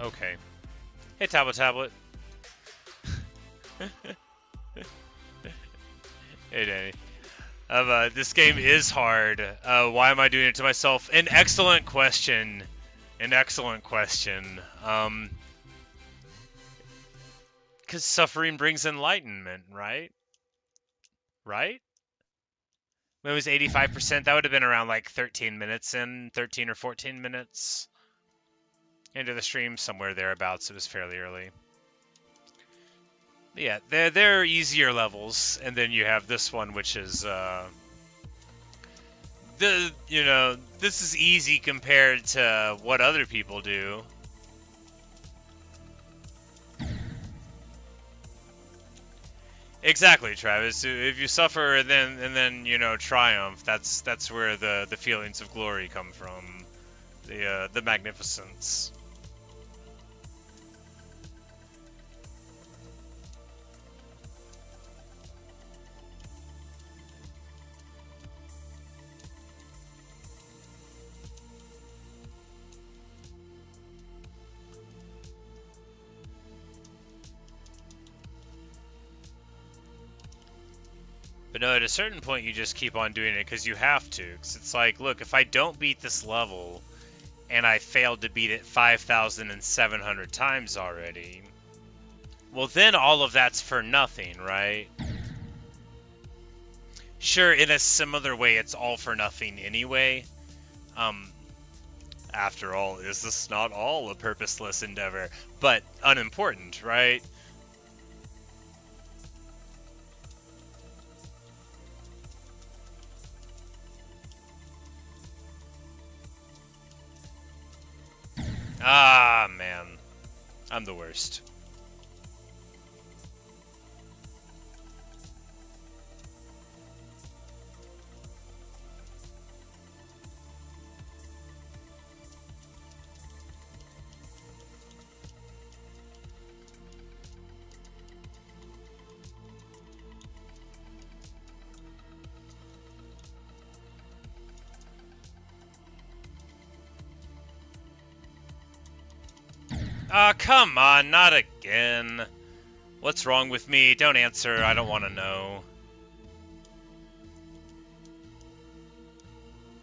A: Okay. Hey, Tablet. Hey, Danny. This game is hard. Why am I doing it to myself? An excellent question. Because suffering brings enlightenment, right? Right? When it was 85%, that would have been around like 13 minutes in, 13 or 14 minutes into the stream, somewhere thereabouts. It was fairly early. But yeah, there are easier levels, and then you have this one, which is this is easy compared to what other people do. Exactly, Travis. If you suffer and then triumph, that's where the feelings of glory come from, the magnificence. But no, at a certain point, you just keep on doing it because you have to. Because it's like, look, if I don't beat this level, and I failed to beat it 5,700 times already, well, then all of that's for nothing, right? Sure, in a similar way, it's all for nothing anyway. After all, is this not all a purposeless endeavor? But unimportant, right? Ah, man. I'm the worst. Ah, come on, not again. What's wrong with me? Don't answer, I don't want to know.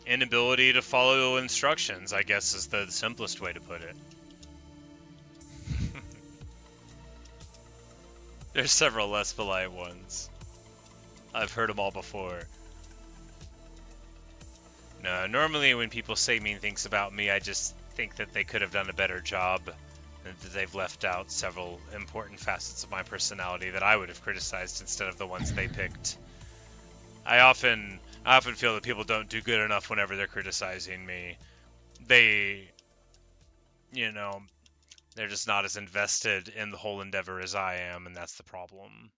A: Inability to follow instructions, I guess, is the simplest way to put it. There's several less polite ones. I've heard them all before. No, normally when people say mean things about me, I just think that they could have done a better job, and that they've left out several important facets of my personality that I would have criticized instead of the ones they picked. I often feel that people don't do good enough whenever they're criticizing me. They, you know, they're just not as invested in the whole endeavor as I am, and that's the problem.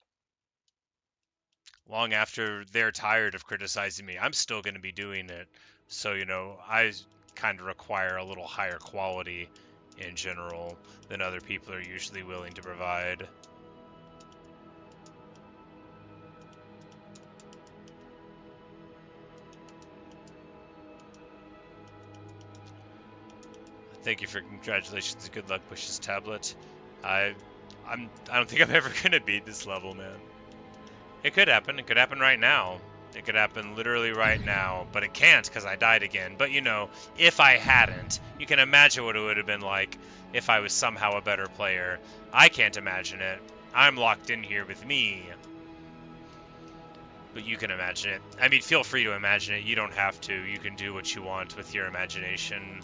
A: Long after they're tired of criticizing me, I'm still going to be doing it. So, I kind of require a little higher quality in general than other people are usually willing to provide. Thank you for congratulations and good luck, Bush's tablet. I don't think I'm ever gonna beat this level, man. It could happen. It could happen right now. It could happen literally right now, but it can't because I died again. But if I hadn't, you can imagine what it would have been like if I was somehow a better player. I can't imagine it. I'm locked in here with me. But you can imagine it. I mean, feel free to imagine it. You don't have to. You can do what you want with your imagination.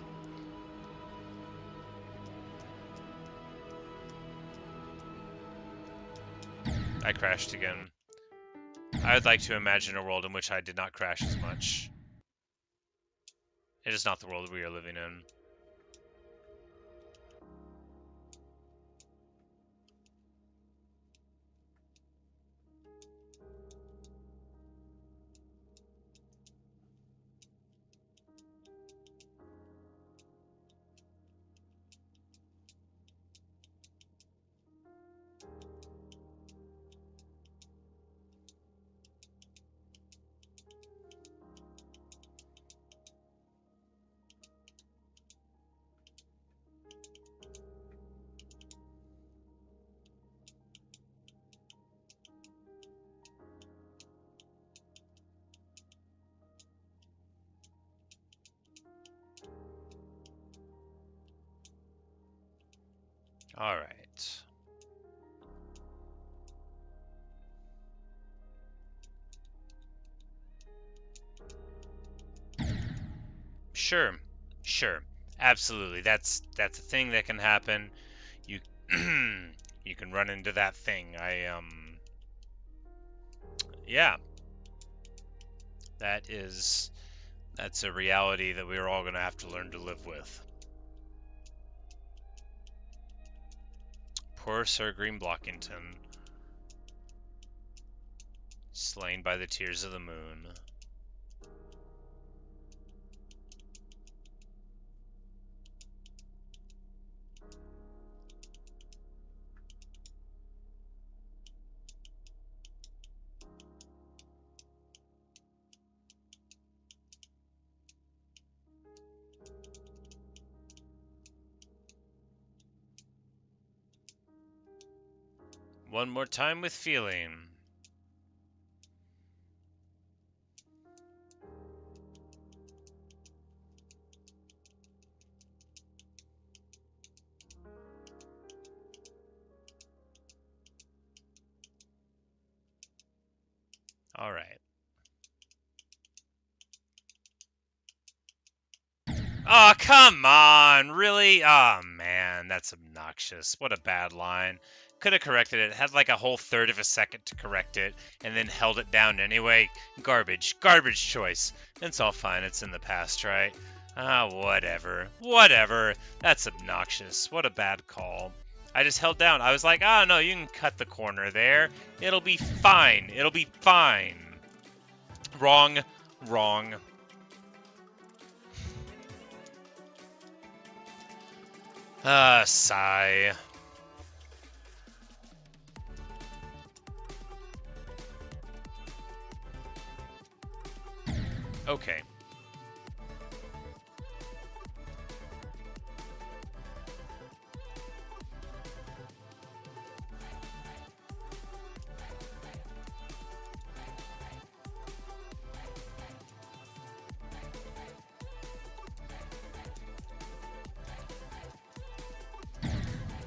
A: I crashed again. I would like to imagine a world in which I did not crash as much. It is not the world we are living in. All right. Sure. Absolutely. That's a thing that can happen. You you can run into that thing. Yeah. That's a reality that we're all going to have to learn to live with. Poor Sir Greenblockington, slain by the tears of the moon. One more time with feeling. All right. Oh, come on. Really? Oh, man. That's obnoxious. What a bad line. Could have corrected it. Had like a whole third of a second to correct it and then held it down anyway. Garbage. Garbage choice. It's all fine. It's in the past, right? Ah, whatever. Whatever. That's obnoxious. What a bad call. I just held down. I was like, oh, no, you can cut the corner there. It'll be fine. It'll be fine. Wrong. Wrong. Sigh. Okay.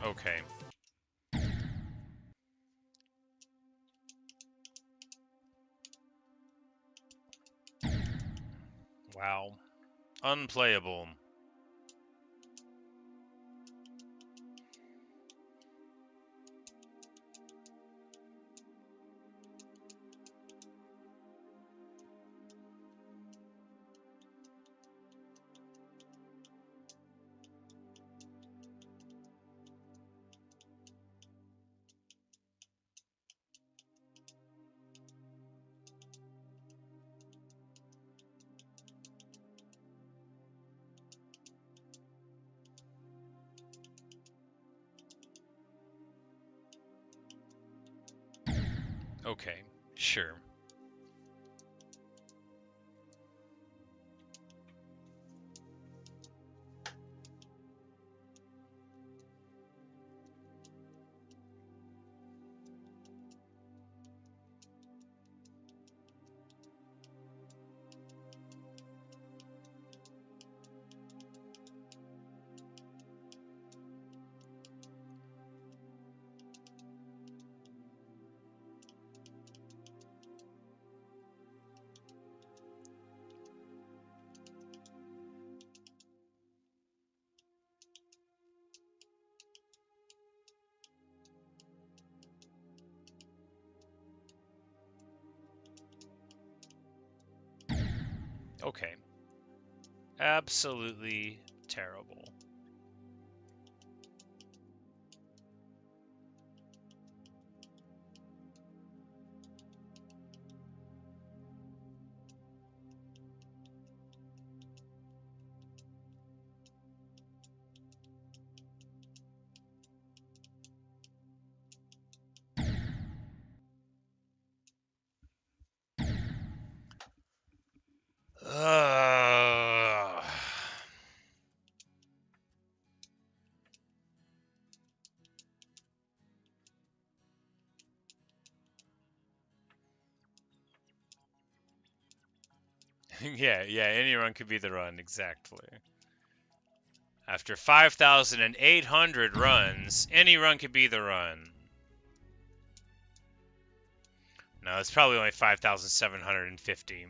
A: Okay. Wow. Unplayable. Okay, sure. Okay. Absolutely terrible. Yeah, any run could be the run, exactly. After 5,800 runs, any run could be the run. No, it's probably only 5,750.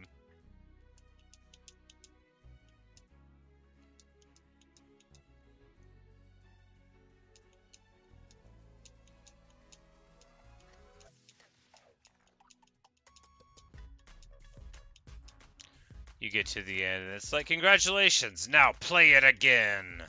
A: You get to the end, and it's like, congratulations, now play it again.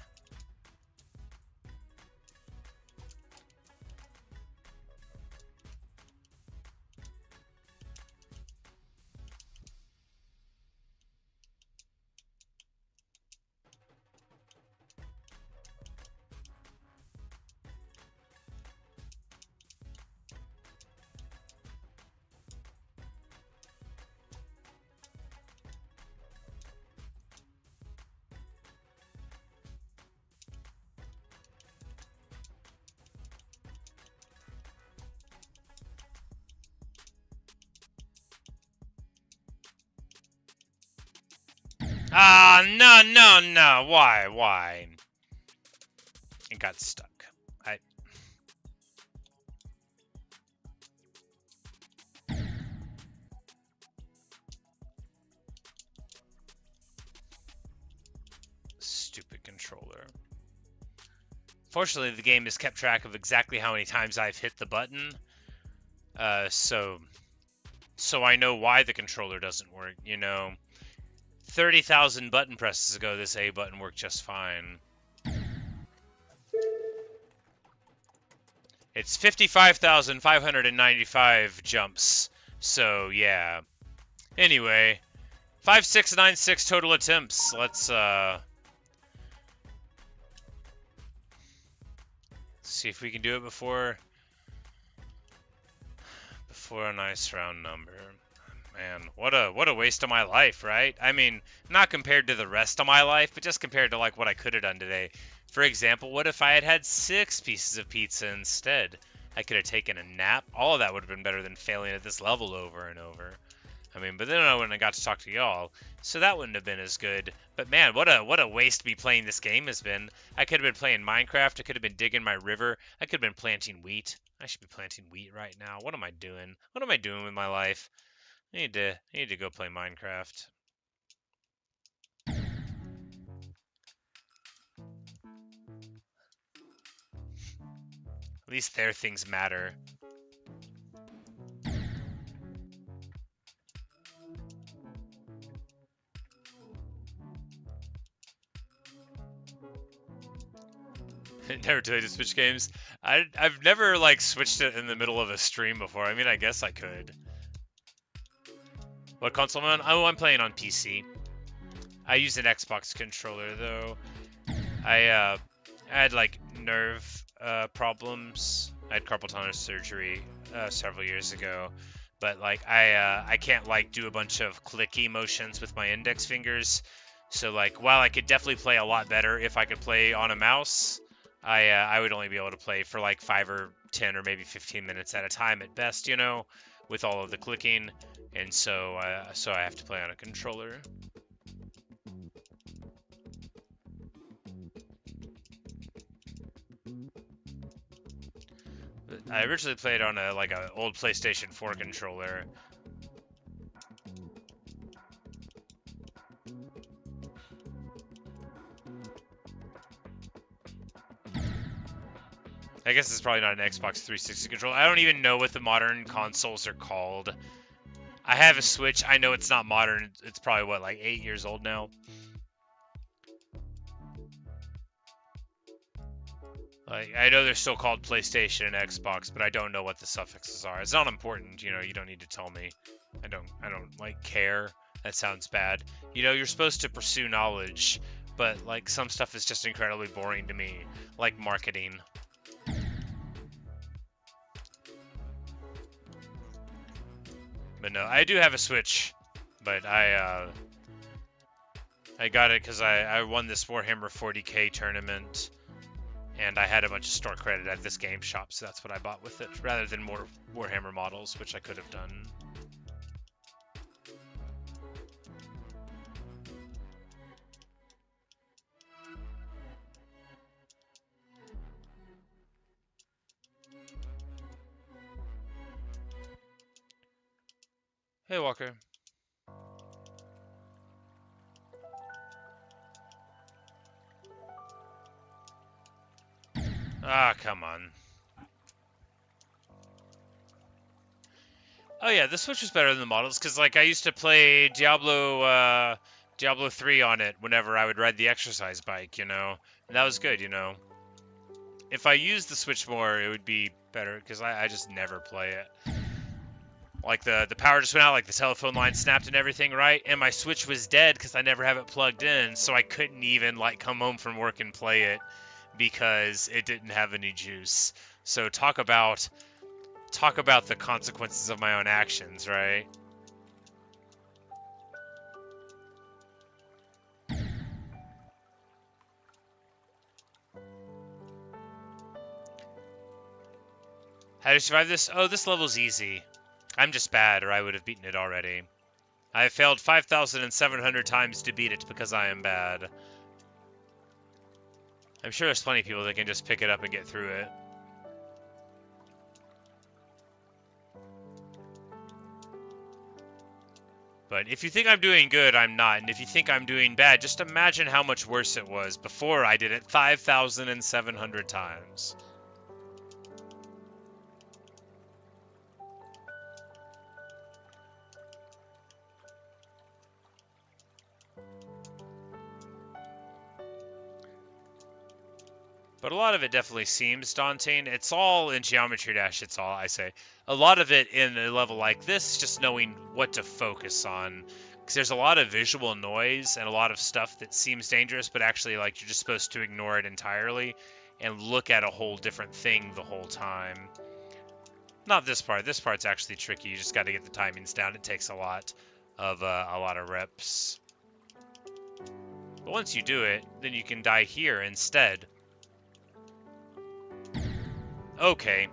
A: Ah, no, why? It got stuck. Stupid controller. Fortunately, the game has kept track of exactly how many times I've hit the button, so I know why the controller doesn't work, 30,000 button presses ago, this A button worked just fine. It's 55,595 jumps, so yeah. Anyway, 5696 total attempts. Let's see if we can do it before a nice round number. Man, what a waste of my life, right? I mean, not compared to the rest of my life, but just compared to like what I could have done today. For example, what if I had had 6 pieces of pizza instead? I could have taken a nap. All of that would have been better than failing at this level over and over. I mean, but then I wouldn't have got to talk to y'all, so that wouldn't have been as good. But man, what a waste me playing this game has been. I could have been playing Minecraft. I could have been digging my river. I could have been planting wheat. I should be planting wheat right now. What am I doing? What am I doing with my life? I need to go play Minecraft. At least their things matter. Never played to Switch games. I've never like switched it in the middle of a stream before. I mean, I guess I could. What console am I on? Oh, I'm playing on PC. I use an Xbox controller though. I had like nerve problems. I had carpal tunnel surgery several years ago, but like I can't like do a bunch of clicky motions with my index fingers. So like while I could definitely play a lot better if I could play on a mouse, I would only be able to play for like 5 or 10 or maybe 15 minutes at a time at best, you know, with all of the clicking, and so I have to play on a controller. I originally played on a old PlayStation 4 controller. I guess it's probably not an Xbox 360 controller. I don't even know what the modern consoles are called. I have a Switch. I know it's not modern. It's probably, what, like 8 years old now? Like, I know they're still called PlayStation and Xbox, but I don't know what the suffixes are. It's not important, you know, you don't need to tell me. I don't, like, care. That sounds bad. You know, you're supposed to pursue knowledge, but, like, some stuff is just incredibly boring to me. Like marketing. But no, I do have a Switch, but I got it because I won this Warhammer 40k tournament, and I had a bunch of store credit at this game shop, so that's what I bought with it, rather than more Warhammer models, which I could have done. Hey, Walker. Ah, come on. Oh yeah, the Switch was better than the models, because like I used to play Diablo 3 on it whenever I would ride the exercise bike, you know? And that was good, you know? If I used the Switch more, it would be better, because I just never play it. Like the power just went out, like the telephone line snapped and everything, right? And my Switch was dead because I never have it plugged in, so I couldn't even like come home from work and play it because it didn't have any juice. So talk about the consequences of my own actions, right? How to survive this? Oh, this level's easy. I'm just bad, or I would have beaten it already. I have failed 5,700 times to beat it because I am bad. I'm sure there's plenty of people that can just pick it up and get through it. But if you think I'm doing good, I'm not. And if you think I'm doing bad, just imagine how much worse it was before I did it 5,700 times. But a lot of it definitely seems daunting. It's all in Geometry Dash, it's all I say. A lot of it in a level like this, just knowing what to focus on. Because there's a lot of visual noise and a lot of stuff that seems dangerous, but actually, like, you're just supposed to ignore it entirely and look at a whole different thing the whole time. Not this part. This part's actually tricky. You just got to get the timings down. It takes a lot of reps. But once you do it, then you can die here instead. Okay,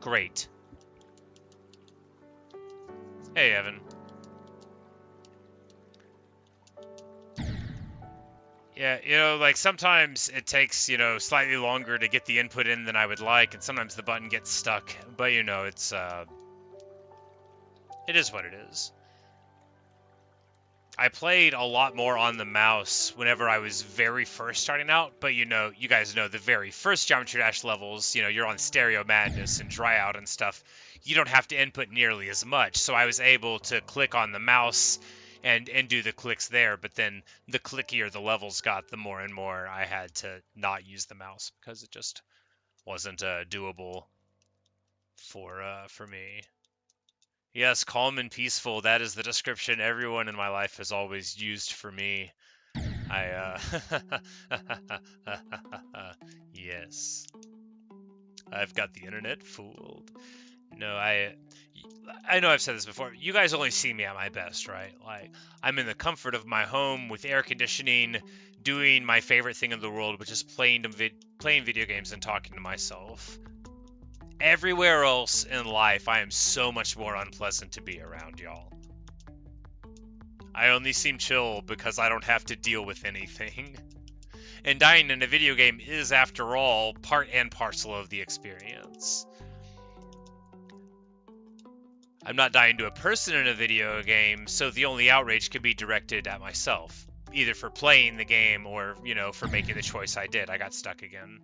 A: great. Hey, Evan. Yeah, you know, like sometimes it takes, you know, slightly longer to get the input in than I would like, and sometimes the button gets stuck. But, you know, it is what it is. I played a lot more on the mouse whenever I was very first starting out, but you know, you guys know the very first Geometry Dash levels, you know, you're on Stereo Madness and Dry Out and stuff. You don't have to input nearly as much, so I was able to click on the mouse and do the clicks there, but then the clickier the levels got, the more and more I had to not use the mouse because it just wasn't doable for me. Yes, calm and peaceful. That is the description everyone in my life has always used for me. Yes. I've got the internet fooled. No, I know I've said this before. You guys only see me at my best, right? Like, I'm in the comfort of my home with air conditioning, doing my favorite thing in the world, which is playing video games and talking to myself. Everywhere else in life, I am so much more unpleasant to be around, y'all. I only seem chill because I don't have to deal with anything. And dying in a video game is, after all, part and parcel of the experience. I'm not dying to a person in a video game, so the only outrage can be directed at myself. Either for playing the game or, for making the choice I did. I got stuck again.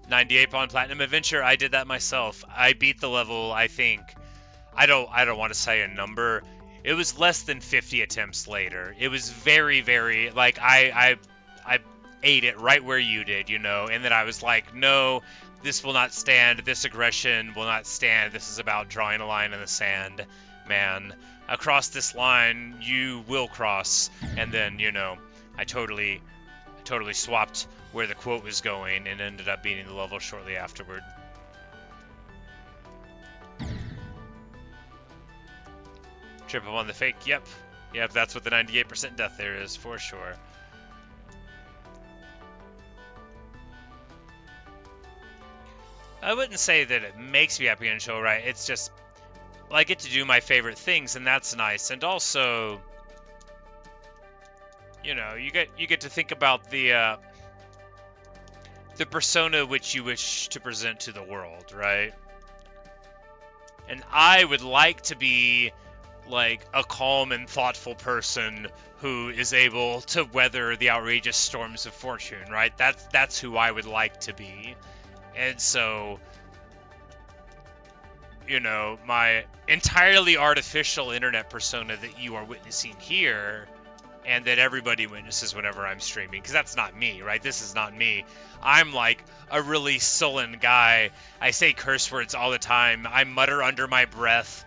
A: '98 on Platinum Adventure, I did that myself. I beat the level, I think. I don't want to say a number. It was less than 50 attempts later. It was very, very, like, I ate it right where you did, and then I was like, no, this will not stand. This aggression will not stand. This is about drawing a line in the sand, man. Across this line, you will cross. And then, I totally swapped where the quote was going and ended up beating the level shortly afterward. Trip up on the fake, yep, that's what the 98% death there is, for sure. I wouldn't say that it makes me happy on show, right? It's just, I get to do my favorite things, and that's nice. And also, you get to think about the persona which you wish to present to the world, right? And I would like to be like a calm and thoughtful person who is able to weather the outrageous storms of fortune, right? That's who I would like to be. And so, my entirely artificial internet persona that you are witnessing here and that everybody witnesses whenever I'm streaming, because that's not me, right? This is not me. I'm like a really sullen guy. I say curse words all the time. I mutter under my breath.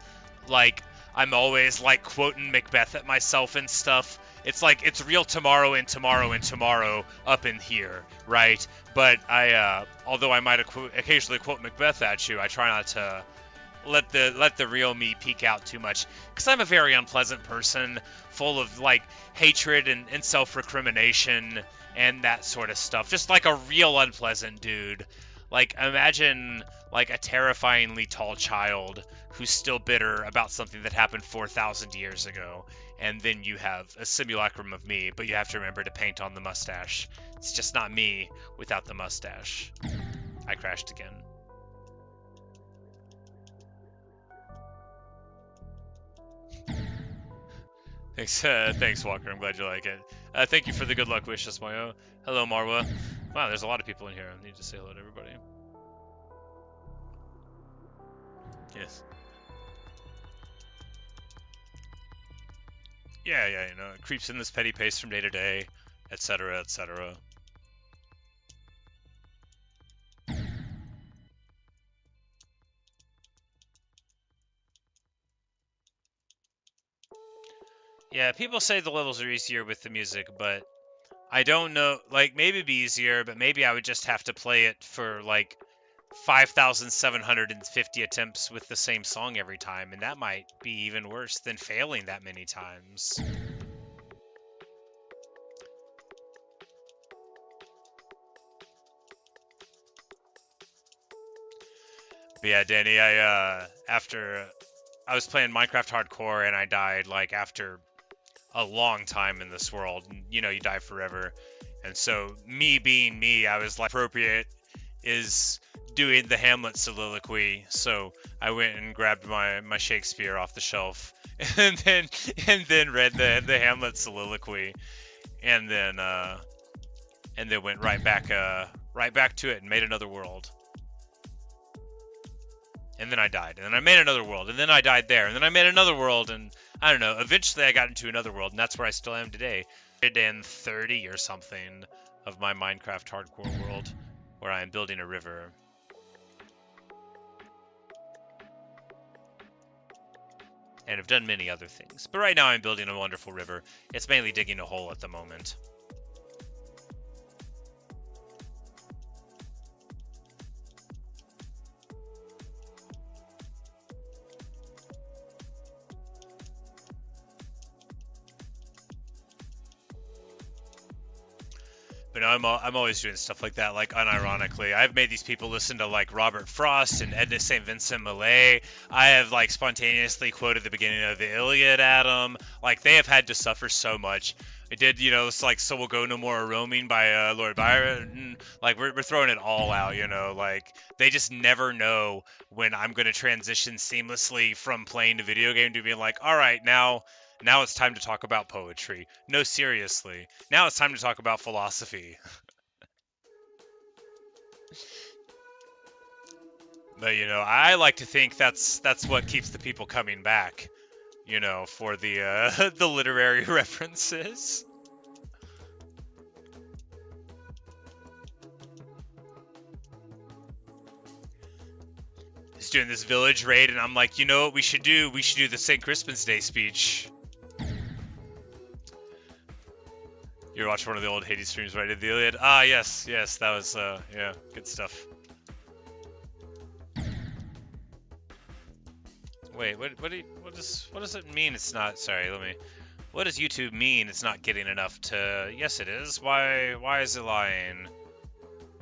A: Like, I'm always like quoting Macbeth at myself and stuff. It's like it's real tomorrow and tomorrow and tomorrow up in here, right? But although I might occasionally quote Macbeth at you, I try not to let the real me peek out too much, because I'm a very unpleasant person, full of like hatred and self-recrimination and that sort of stuff. Just like a real unpleasant dude. Like, imagine like a terrifyingly tall child who's still bitter about something that happened 4,000 years ago, and then you have a simulacrum of me, but you have to remember to paint on the mustache. It's just not me without the mustache. I crashed again. Thanks, Walker. I'm glad you like it. Thank you for the good luck wishes, Mayo. Hello, Marwa. Wow, there's a lot of people in here. I need to say hello to everybody. Yes. Yeah, it creeps in this petty pace from day to day, etc., etc. Yeah, people say the levels are easier with the music, but I don't know. Like, maybe it'd be easier, but maybe I would just have to play it for like 5,750 attempts with the same song every time, and that might be even worse than failing that many times. But yeah, Danny, after I was playing Minecraft Hardcore and I died like after a long time in this world. You die forever. And so me being me, I was like, appropriate is doing the Hamlet soliloquy. So I went and grabbed my Shakespeare off the shelf and then read the Hamlet soliloquy, and then went right back to it and made another world. And then I died, and then I made another world, and then I died there, and then I made another world, and I don't know, eventually I got into another world, and that's where I still am today. 130 or something of my Minecraft hardcore world, where I am building a river. and have done many other things. But right now I'm building a wonderful river. It's mainly digging a hole at the moment. But no, I'm always doing stuff like that, like unironically. I've made these people listen to like Robert Frost and Edna St. Vincent Millay. I have like spontaneously quoted the beginning of the Iliad at them. Like they have had to suffer so much. I did, you know, it's like So Will Go No More Roaming by Lord Byron. Like we're throwing it all out, you know. Like they just never know when I'm gonna transition seamlessly from playing a video game to being like, all right, now it's time to talk about poetry. No, seriously. Now it's time to talk about philosophy. But, you know, I like to think that's what keeps the people coming back, you know, for the the literary references. He's doing this village raid, and I'm like, you know what we should do? We should do the St. Crispin's Day speech. You watched one of the old Hades streams, right? Did the Iliad? Ah, yes, that was, yeah, good stuff. Wait, what does it mean it's not, sorry, what does YouTube mean it's not getting enough to, yes it is, why is it lying?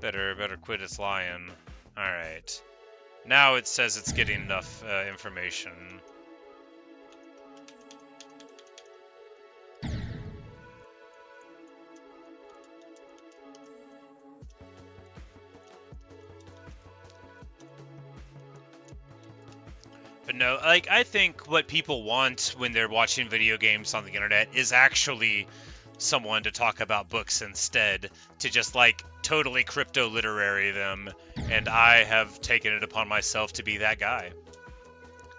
A: Better quit its lying. Alright. Now it says it's getting enough, information. But no, like, I think what people want when they're watching video games on the internet is actually someone to talk about books instead, to just, like, totally crypto-literary them, and I have taken it upon myself to be that guy.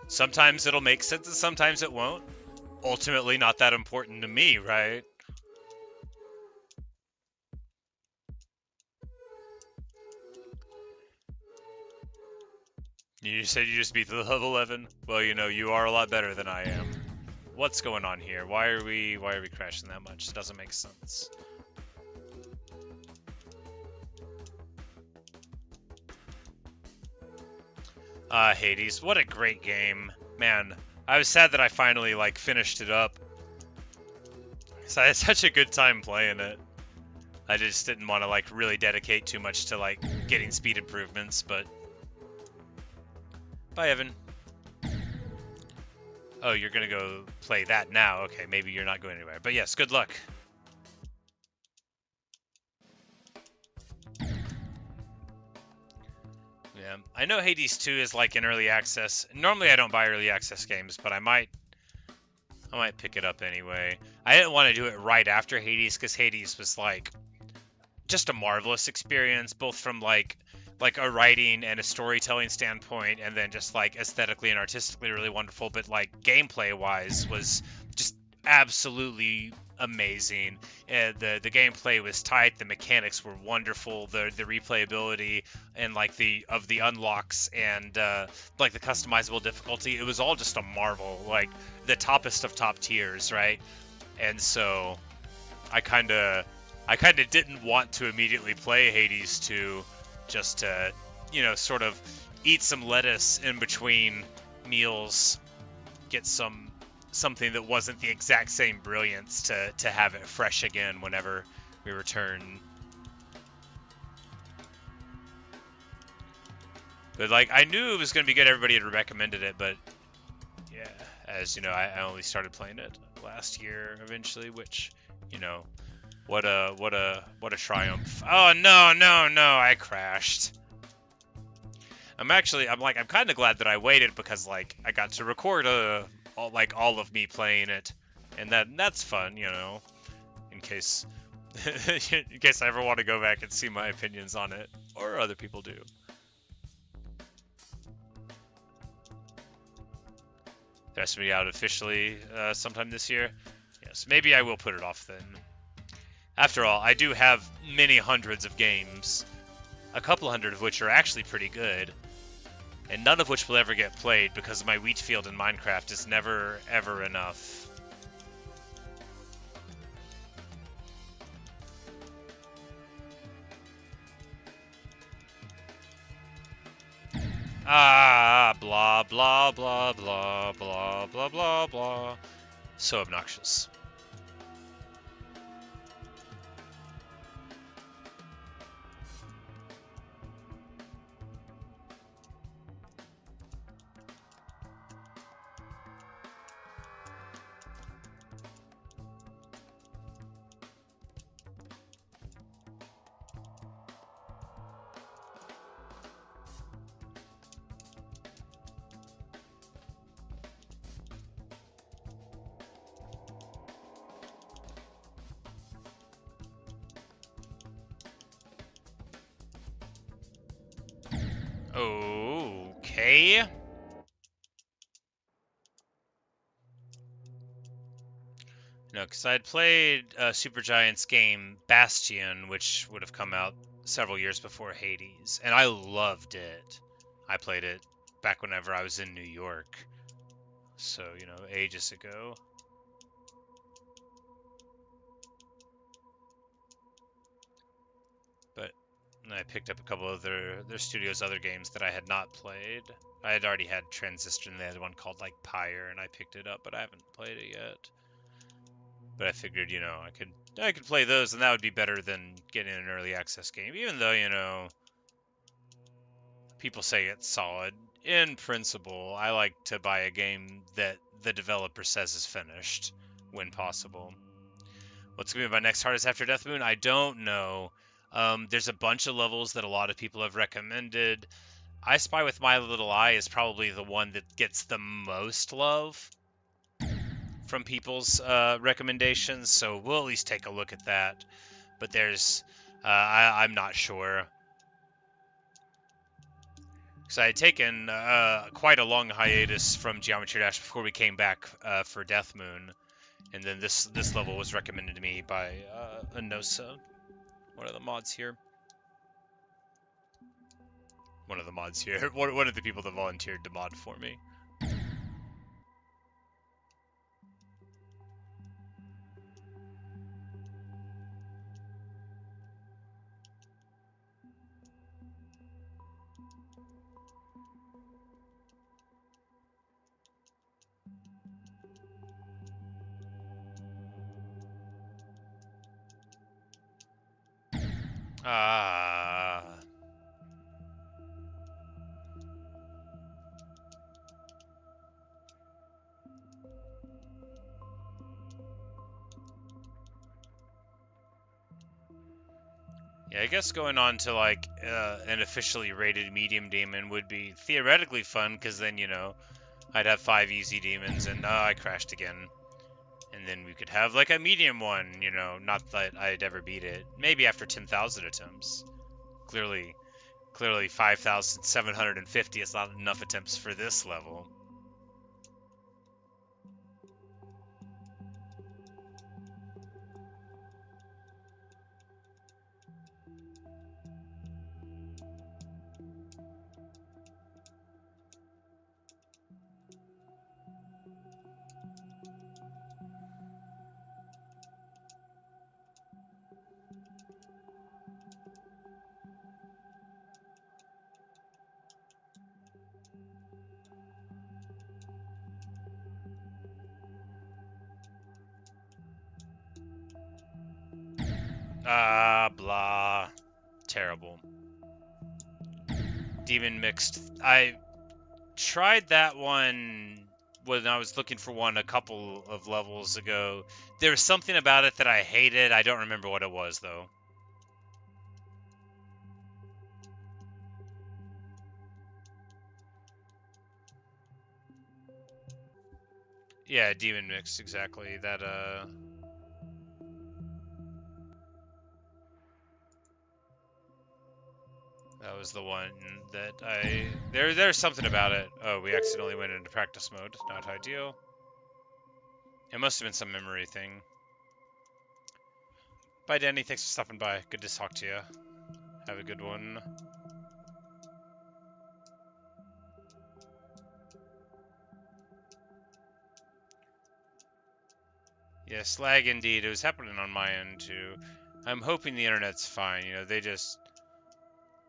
A: Sometimes it'll make sense and sometimes it won't. Ultimately not that important to me, right? You said you just beat the level 11? Well, you know, you are a lot better than I am. What's going on here? Why are we crashing that much? It doesn't make sense. Hades, what a great game. Man, I was sad that I finally, like, finished it up. So I had such a good time playing it. I just didn't want to, like, really dedicate too much to, like, getting speed improvements, but... Bye, Evan. Oh, you're gonna go play that now. Okay, maybe you're not going anywhere. But yes, good luck. Yeah, I know Hades 2 is like in early access. Normally I don't buy early access games, but I might pick it up anyway. I didn't want to do it right after Hades because Hades was like just a marvelous experience, both from like a writing and a storytelling standpoint, and then just like aesthetically and artistically really wonderful, but like gameplay wise was just absolutely amazing. The gameplay was tight, the mechanics were wonderful, the replayability and like the unlocks and like the customizable difficulty, it was all just a marvel, like the toppest of top tiers, right? And so I kind of didn't want to immediately play Hades 2 just to, you know, sort of eat some lettuce in between meals, get something that wasn't the exact same brilliance to have it fresh again whenever we return. But like, I knew it was going to be good. Everybody had recommended it, but yeah, as you know, I only started playing it last year eventually, which, you know, what a triumph. Oh no, I crashed. I'm kind of glad that I waited because like I got to record all of me playing it, and that's fun, you know, in case I ever want to go back and see my opinions on it, or other people do. That's to be out officially sometime this year. Yes, maybe I will put it off then. After all, I do have many hundreds of games, a couple hundred of which are actually pretty good. and none of which will ever get played because my wheat field in Minecraft is never, ever enough. Ah, blah, blah, blah, blah, blah, blah, blah, blah. So obnoxious. Okay. No, because I had played Supergiant's game Bastion, which would have come out several years before Hades, and I loved it. I played it back whenever I was in New York, so, you know, ages ago. But I picked up a couple of their studio's other games that I had not played. I had already had Transistor, and they had one called, like, Pyre, and I picked it up, but I haven't played it yet. But I figured, you know, I could play those, and that would be better than getting an early access game, even though, you know, people say it's solid. In principle, I like to buy a game that the developer says is finished, when possible. What's going to be my next hardest after Deathmoon? I don't know. There's a bunch of levels that a lot of people have recommended. I Spy with My Little Eye is probably the one that gets the most love from people's recommendations, so we'll at least take a look at that. But there's, I'm not sure. Because I had taken quite a long hiatus from Geometry Dash before we came back for Deathmoon, and then this level was recommended to me by Anosa, one of the mods here. One of the mods here. One of the people that volunteered to mod for me. Ah. Yeah, I guess going on to like an officially rated medium demon would be theoretically fun, because then, you know, I'd have 5 easy demons, and I crashed again. And then we could have like a medium one, you know, not that I'd ever beat it. Maybe after 10,000 attempts. Clearly 5,750 is not enough attempts for this level. Blah. Terrible. Demon Mixed. I tried that one when I was looking for one a couple of levels ago. There was something about it that I hated. I don't remember what it was, though. Yeah, Demon Mixed, exactly. That was the one that there's something about it. Oh, we accidentally went into practice mode. Not ideal. It must have been some memory thing. Bye, Danny. Thanks for stopping by. Good to talk to you. Have a good one. Yes, lag indeed. It was happening on my end too. I'm hoping the internet's fine. You know, they just,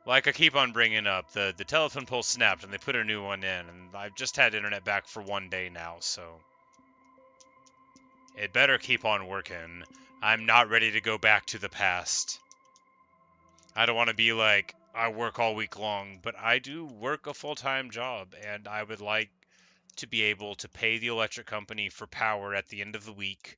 A: like I keep on bringing up, the telephone pole snapped and they put a new one in, and I've just had internet back for 1 day now, so it better keep on working. I'm not ready to go back to the past. I don't want to be like, I work all week long, but I do work a full-time job, and I would like to be able to pay the electric company for power at the end of the week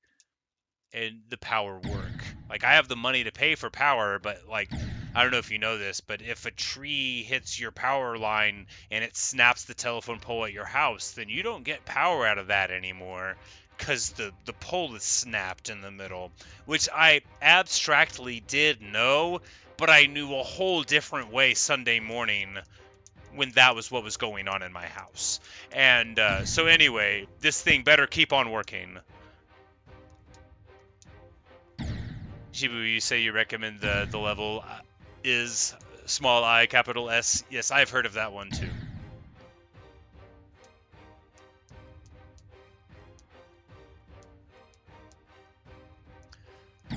A: and the power work. Like, I have the money to pay for power, but like, I don't know if you know this, but if a tree hits your power line and it snaps the telephone pole at your house, then you don't get power out of that anymore because the pole is snapped in the middle, which I abstractly did know, but I knew a whole different way Sunday morning when that was what was going on in my house. And so anyway, this thing better keep on working. Shibu, you say you recommend the level is small I, capital S. Yes, I've heard of that one too.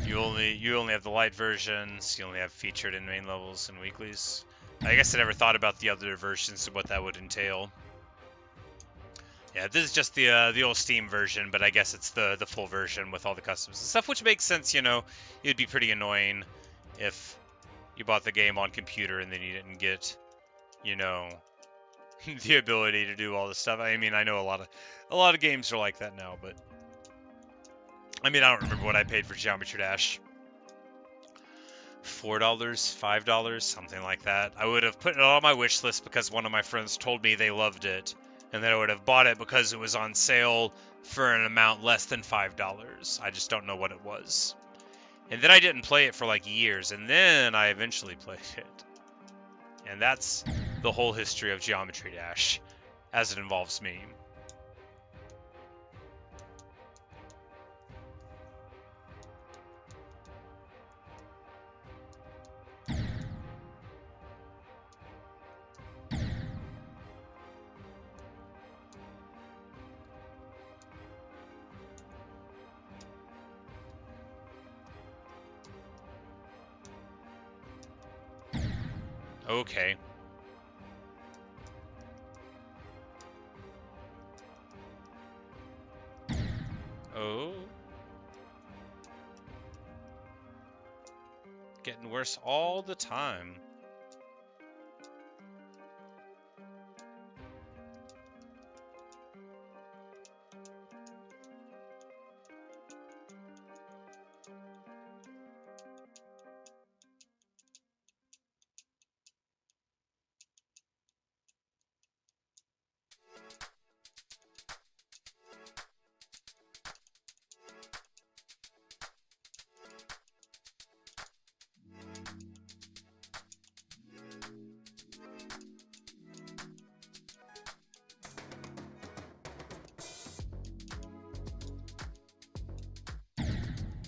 A: You only have the light versions. You only have featured and main levels and weeklies. I guess I never thought about the other versions and what that would entail. Yeah, this is just the old Steam version, but I guess it's the full version with all the customs and stuff, which makes sense. You know, it'd be pretty annoying if you bought the game on computer and then you didn't get, you know, the ability to do all this stuff. I mean, I know a lot of games are like that now, but I mean, I don't remember what I paid for Geometry Dash. $4, $5, something like that. I would have put it on my wish list because one of my friends told me they loved it, and then I would have bought it because it was on sale for an amount less than $5. I just don't know what it was. And then I didn't play it for like years, and then I eventually played it. And that's the whole history of Geometry Dash, as it involves me. Okay. Oh. Getting worse all the time.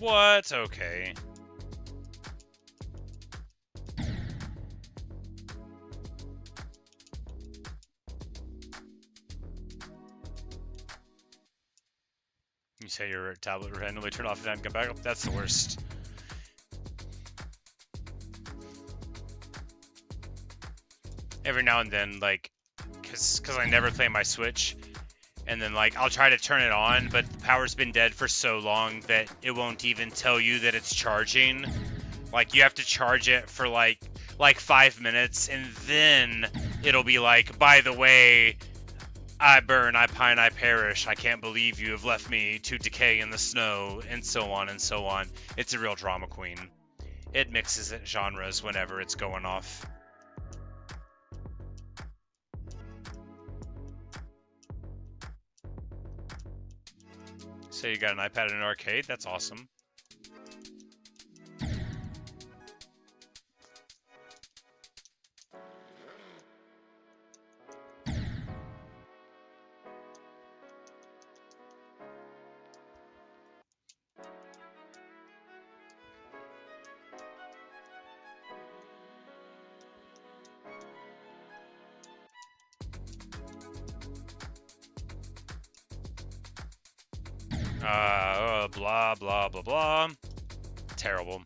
A: What? Okay. You say your tablet randomly turn off and come back up? That's the worst. Every now and then, like, cause I never play my Switch, and then like I'll try to turn it on, but the power's been dead for so long that it won't even tell you that it's charging. Like, you have to charge it for like 5 minutes, and then it'll be like, by the way, I burn, I pine, I perish. I can't believe you have left me to decay in the snow, and so on and so on. It's a real drama queen. It mixes it genres whenever it's going off. So you got an iPad in an arcade? That's awesome. blah, blah, blah, blah. Terrible.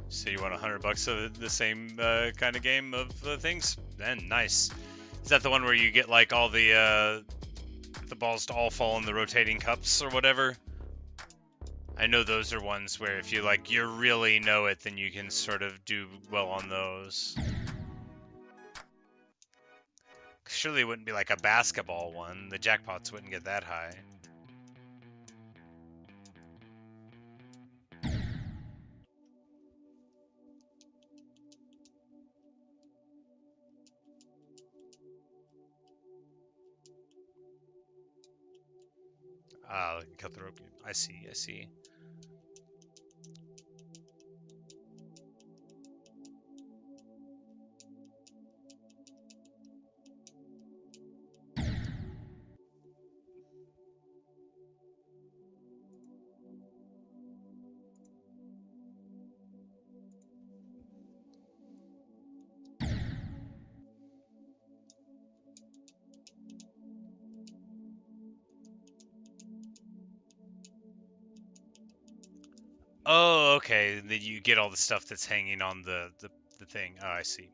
A: So you want $100 of the same kind of game of things? Then nice. Is that the one where you get like all the balls to all fall in the rotating cups or whatever? I know those are ones where if you like you really know it, then you can sort of do well on those. Surely it wouldn't be like a basketball one. The jackpots wouldn't get that high. Ah, cut the rope. I see, I see. Oh, okay. Then you get all the stuff that's hanging on the thing. Oh, I see.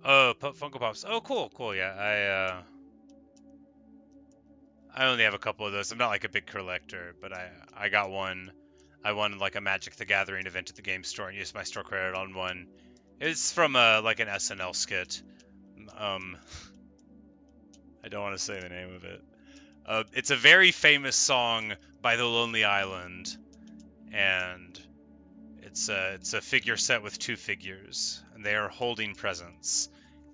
A: Oh, Funko Pops. Oh, cool, cool. Yeah, I only have a couple of those. I'm not like a big collector, but I got one. I won like a Magic the Gathering event at the game store and used my store credit on one. It's from like an SNL skit. Um, I don't want to say the name of it. It's a very famous song by The Lonely Island, and it's a figure set with two figures, and they are holding presents.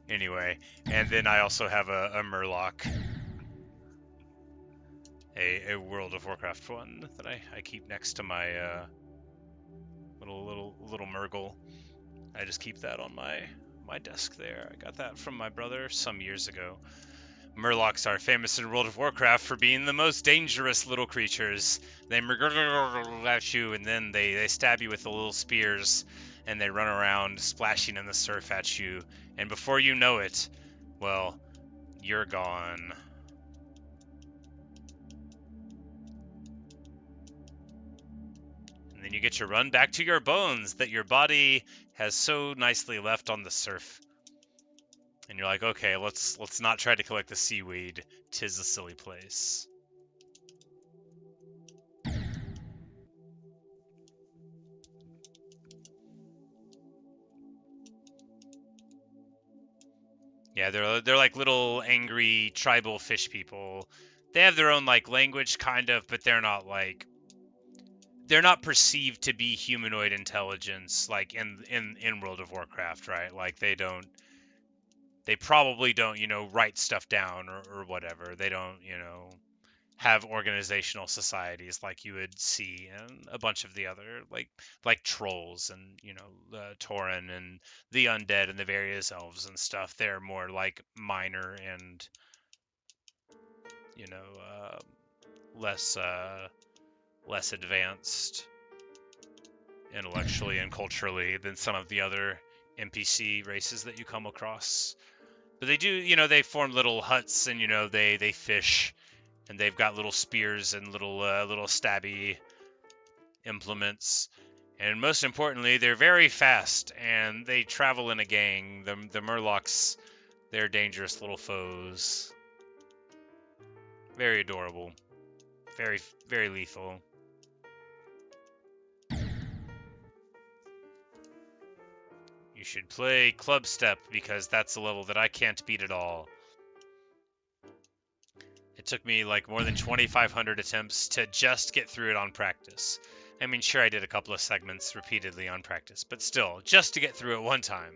A: Anyway, and then I also have a Murloc, a World of Warcraft one that I keep next to my little Murgle. I just keep that on my desk there. I got that from my brother some years ago. Murlocs are famous in World of Warcraft for being the most dangerous little creatures. They at you, and then they stab you with the little spears, and they run around splashing in the surf at you. And before you know it, well, you're gone. And then you get your run back to your bones that your body has so nicely left on the surf. And you're like, okay, let's not try to collect the seaweed. 'Tis a silly place. Yeah, they're like little angry tribal fish people. They have their own like language kind of, but they're not perceived to be humanoid intelligence like in World of Warcraft, right? Like they probably don't, write stuff down or whatever. They don't, have organizational societies like you would see in a bunch of the other like trolls and Tauren and the undead and the various elves and stuff. They're more like minor and you know uh, less advanced intellectually and culturally than some of the other NPC races that you come across. But they do, they form little huts and they fish and they've got little spears and little stabby implements. And most importantly, they're very fast and they travel in a gang. The Murlocs, they're dangerous little foes. Very adorable. Very, very lethal. You should play Club Step because that's the level that I can't beat at all. It took me like more than 2,500 attempts to just get through it on practice. I mean, sure, I did a couple of segments repeatedly on practice, but still, just to get through it one time.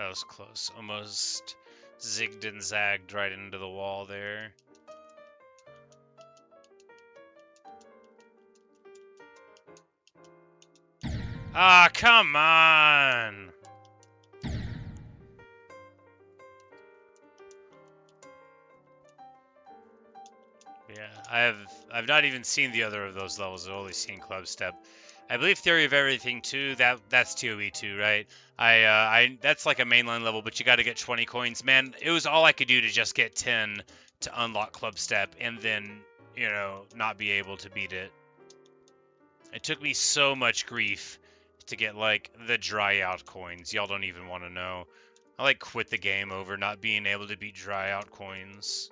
A: That was close. Almost zigged and zagged right into the wall there. Ah, come on! Yeah, I've not even seen the other of those levels. I've only seen Club Step. I believe Theory of Everything too. That's TOE 2, right? I that's like a mainline level, but you got to get 20 coins. Man, it was all I could do to just get 10 to unlock Club Step, and then not be able to beat it. It took me so much grief to get like the dry out coins. Y'all don't even want to know. I like quit the game over not being able to beat dry out coins.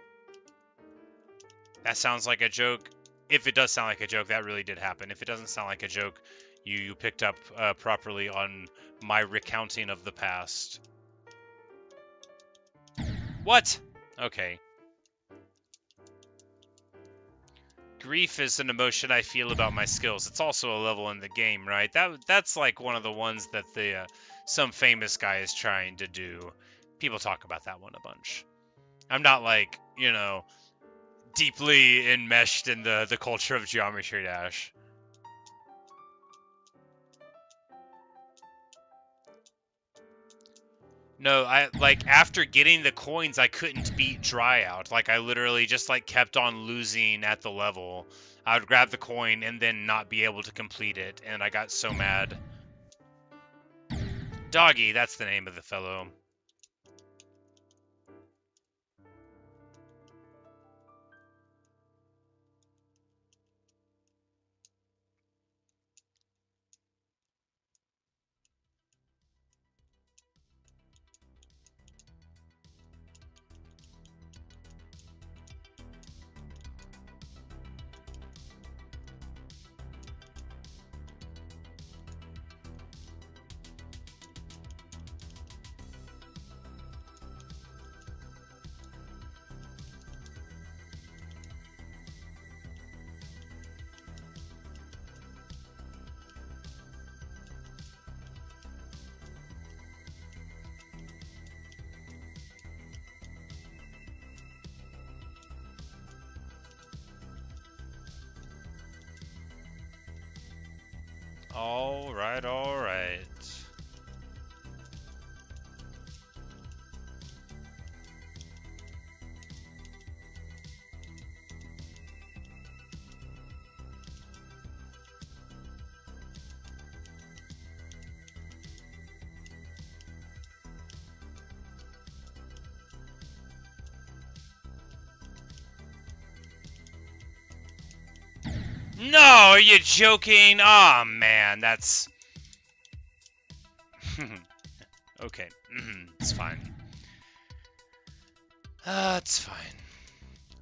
A: That sounds like a joke. If it does sound like a joke, that really did happen. If it doesn't sound like a joke, you picked up properly on my recounting of the past. What? Okay. Grief is an emotion I feel about my skills. It's also a level in the game, right? That's like one of the ones that the some famous guy is trying to do. People talk about that one a bunch. I'm not like, deeply enmeshed in the culture of Geometry Dash. No, after getting the coins, I couldn't beat Dry Out. Like I literally just kept on losing at the level. I would grab the coin and then not be able to complete it, and I got so mad. Doggy, that's the name of the fellow. All right, all right. No, are you joking? Aw, oh, man, that's... Okay, it's fine. It's fine.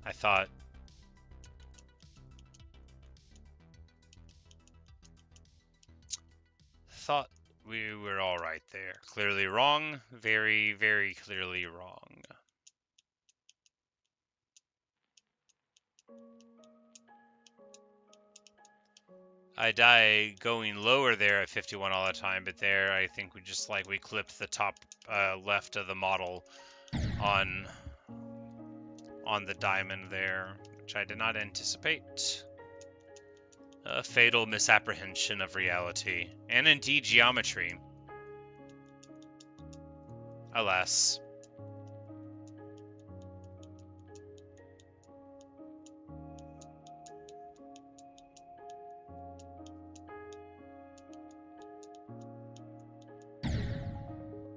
A: I thought we were all right there. Clearly wrong. Very, very clearly wrong. I die going lower there at 51 all the time, but there I think we just we clipped the top left of the model on the diamond there, which I did not anticipate. A fatal misapprehension of reality, and indeed geometry. Alas.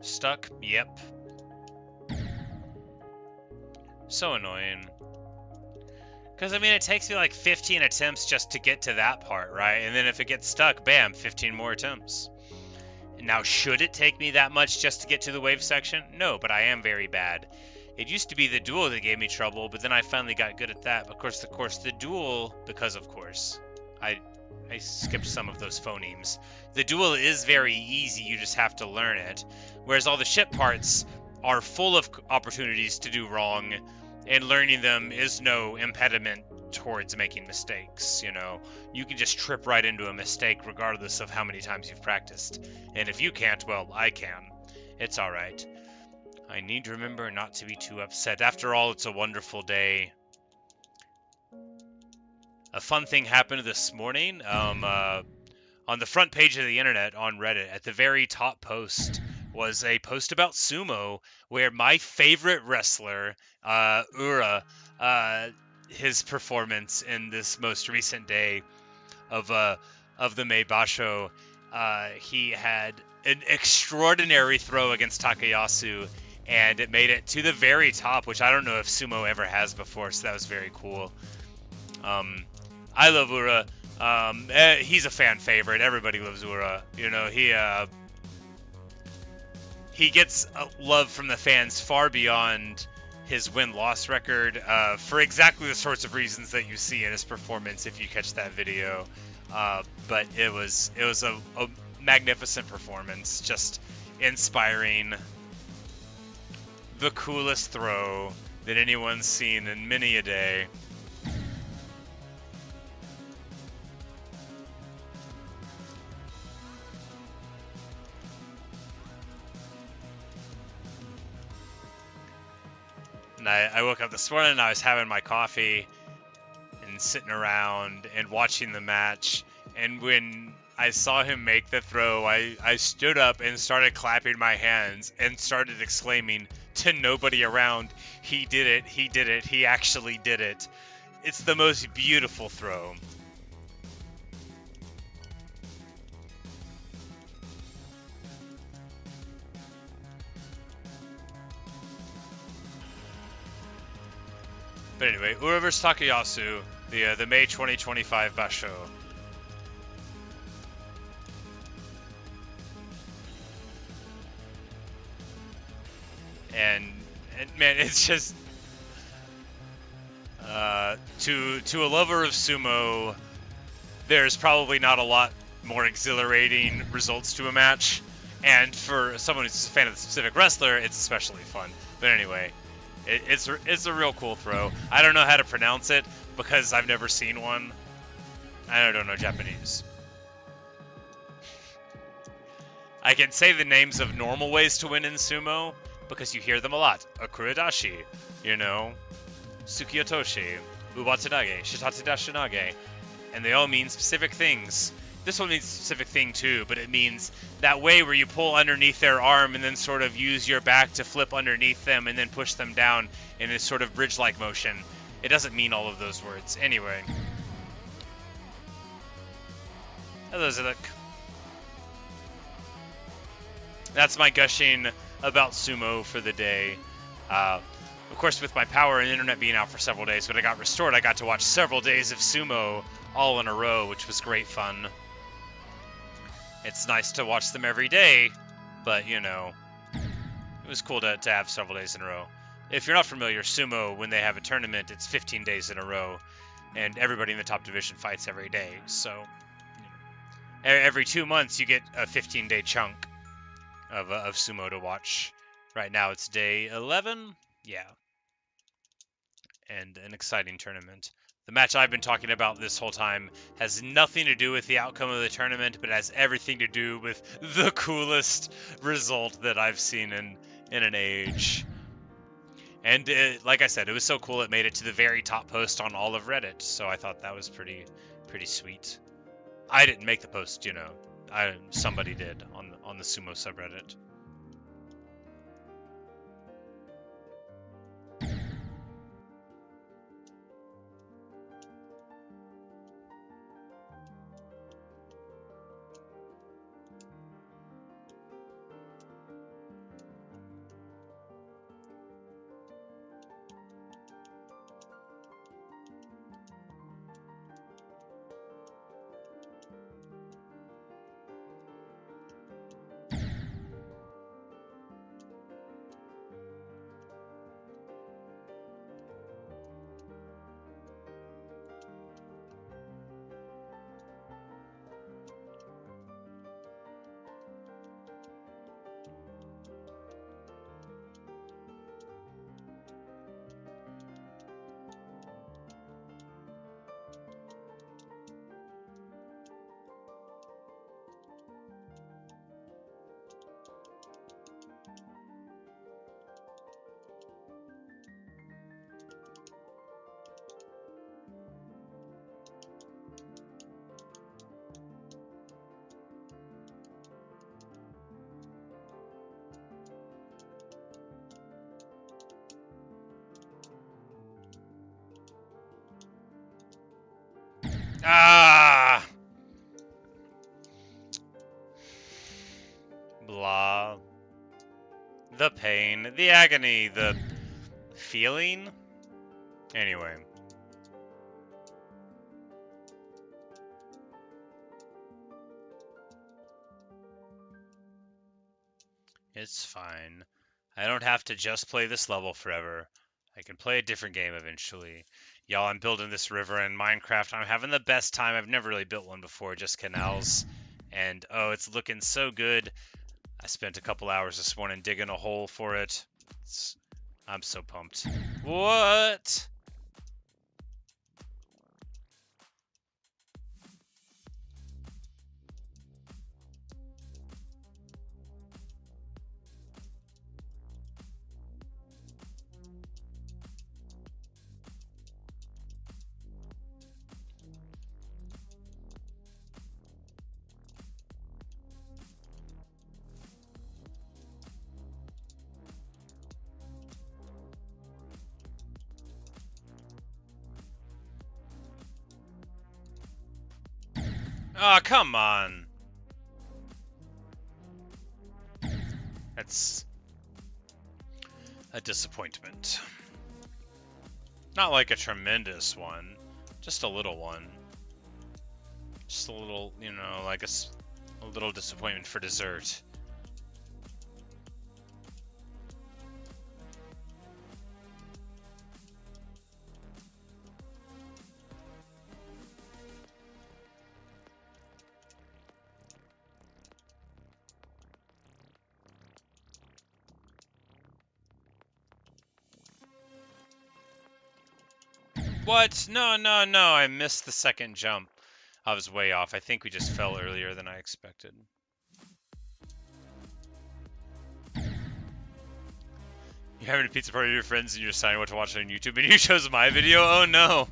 A: Stuck? Yep. So annoying. Because, I mean, it takes me 15 attempts just to get to that part, right? And then if it gets stuck, bam, 15 more attempts. Now, should it take me that much just to get to the wave section? No, but I am very bad. It used to be the duel that gave me trouble, but then I finally got good at that. Of course, the duel, because of course, I skipped some of those phonemes. The duel is very easy, you just have to learn it. Whereas all the ship parts are full of opportunities to do wrong, and learning them is no impediment towards making mistakes, You can just trip right into a mistake regardless of how many times you've practiced. And if you can't, well, I can. It's alright. I need to remember not to be too upset. After all, it's a wonderful day. A fun thing happened this morning. On the front page of the internet on Reddit, at the very top post, was a post about sumo where my favorite wrestler, Ura, his performance in this most recent day of the Meibasho, he had an extraordinary throw against Takayasu, and it made it to the very top, which I don't know if sumo ever has before, so that was very cool. I love Ura. He's a fan favorite. Everybody loves Ura. You know, he gets love from the fans far beyond his win-loss record, for exactly the sorts of reasons that you see in his performance if you catch that video. But it was a magnificent performance, just inspiring. The coolest throw that anyone's seen in many a day. And I woke up this morning and I was having my coffee and sitting around and watching the match. And when I saw him make the throw, I stood up and started clapping my hands and started exclaiming to nobody around, "He did it, he did it, he actually did it." It's the most beautiful throw. But anyway, Ura vs Takayasu, the May 2025 Basho. And man, it's just to a lover of sumo, there's probably not a lot more exhilarating results to a match, and for someone who's a fan of the specific wrestler, it's especially fun. But anyway, it's a real cool throw. I don't know how to pronounce it because I've never seen one. I don't know Japanese. I can say the names of normal ways to win in sumo because you hear them a lot. Akuradashi, you know, Tsukiyotoshi, Uwatsunage, Shitatsu Dashinage, and they all mean specific things. This one means a specific thing too, but it means that way where you pull underneath their arm and then sort of use your back to flip underneath them and then push them down in this sort of bridge-like motion. It doesn't mean all of those words. Anyway. Hello, Ziluk. That's my gushing about sumo for the day. Of course, with my power and internet being out for several days, when I got restored, I got to watch several days of sumo all in a row, which was great fun. It's nice to watch them every day, but, you know, it was cool to have several days in a row. If you're not familiar, sumo, when they have a tournament, it's 15 days in a row, and everybody in the top division fights every day. So, you know, every 2 months, you get a 15-day chunk of sumo to watch. Right now, it's day 11. Yeah. And an exciting tournament. The match I've been talking about this whole time has nothing to do with the outcome of the tournament, but has everything to do with the coolest result that I've seen in an age. And like I said, it was so cool it made it to the very top post on all of Reddit, so I thought that was pretty sweet. I didn't make the post, you know. Somebody did on the sumo subreddit. Ah! Blah. The pain, the agony, the feeling. Anyway. It's fine. I don't have to just play this level forever. I can play a different game eventually. Y'all, I'm building this river in Minecraft. I'm having the best time. I've never really built one before, just canals. And, oh, it's looking so good. I spent a couple hours this morning digging a hole for it. I'm so pumped. What? Oh, come on. That's a disappointment. Not like a tremendous one, just a little one. Just a little, you know, like a little disappointment for dessert. What? No, no, no, I missed the second jump. I was way off. I think we just fell earlier than I expected. You're having a pizza party with your friends and you're deciding what to watch on YouTube and you chose my video? Oh no!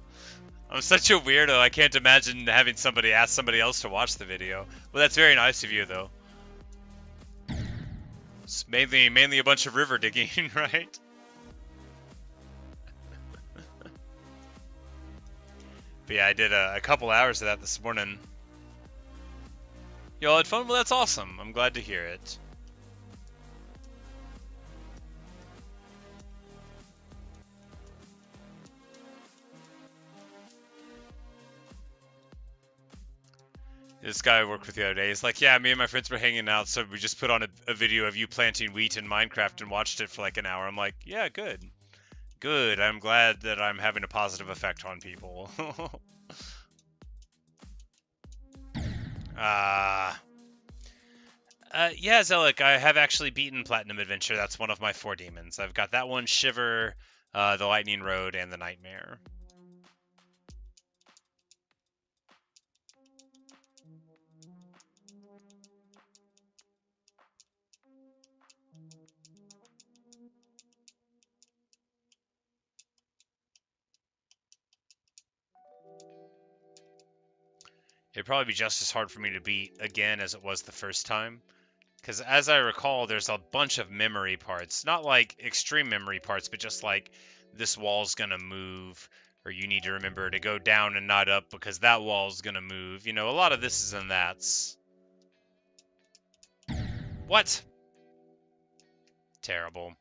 A: I'm such a weirdo, I can't imagine having somebody ask somebody else to watch the video. Well, that's very nice of you, though. It's mainly a bunch of river digging, right? But yeah, I did a couple hours of that this morning. Y'all had fun? Well, that's awesome. I'm glad to hear it. This guy I worked with the other day, he's like, yeah, me and my friends were hanging out, so we just put on a video of you planting wheat in Minecraft and watched it for like an hour. I'm like, yeah, good. Good. I'm glad that I'm having a positive effect on people. Yeah, Zelik, I have actually beaten Platinum Adventure. That's one of my 4 demons. I've got that one, Shiver, the Lightning Road, and the Nightmare. It'd probably be just as hard for me to beat again as it was the first time. Because as I recall, there's a bunch of memory parts. Not like extreme memory parts, but just like this wall's gonna move, or you need to remember to go down and not up because that wall's gonna move. You know, a lot of this is and that's. What? Terrible.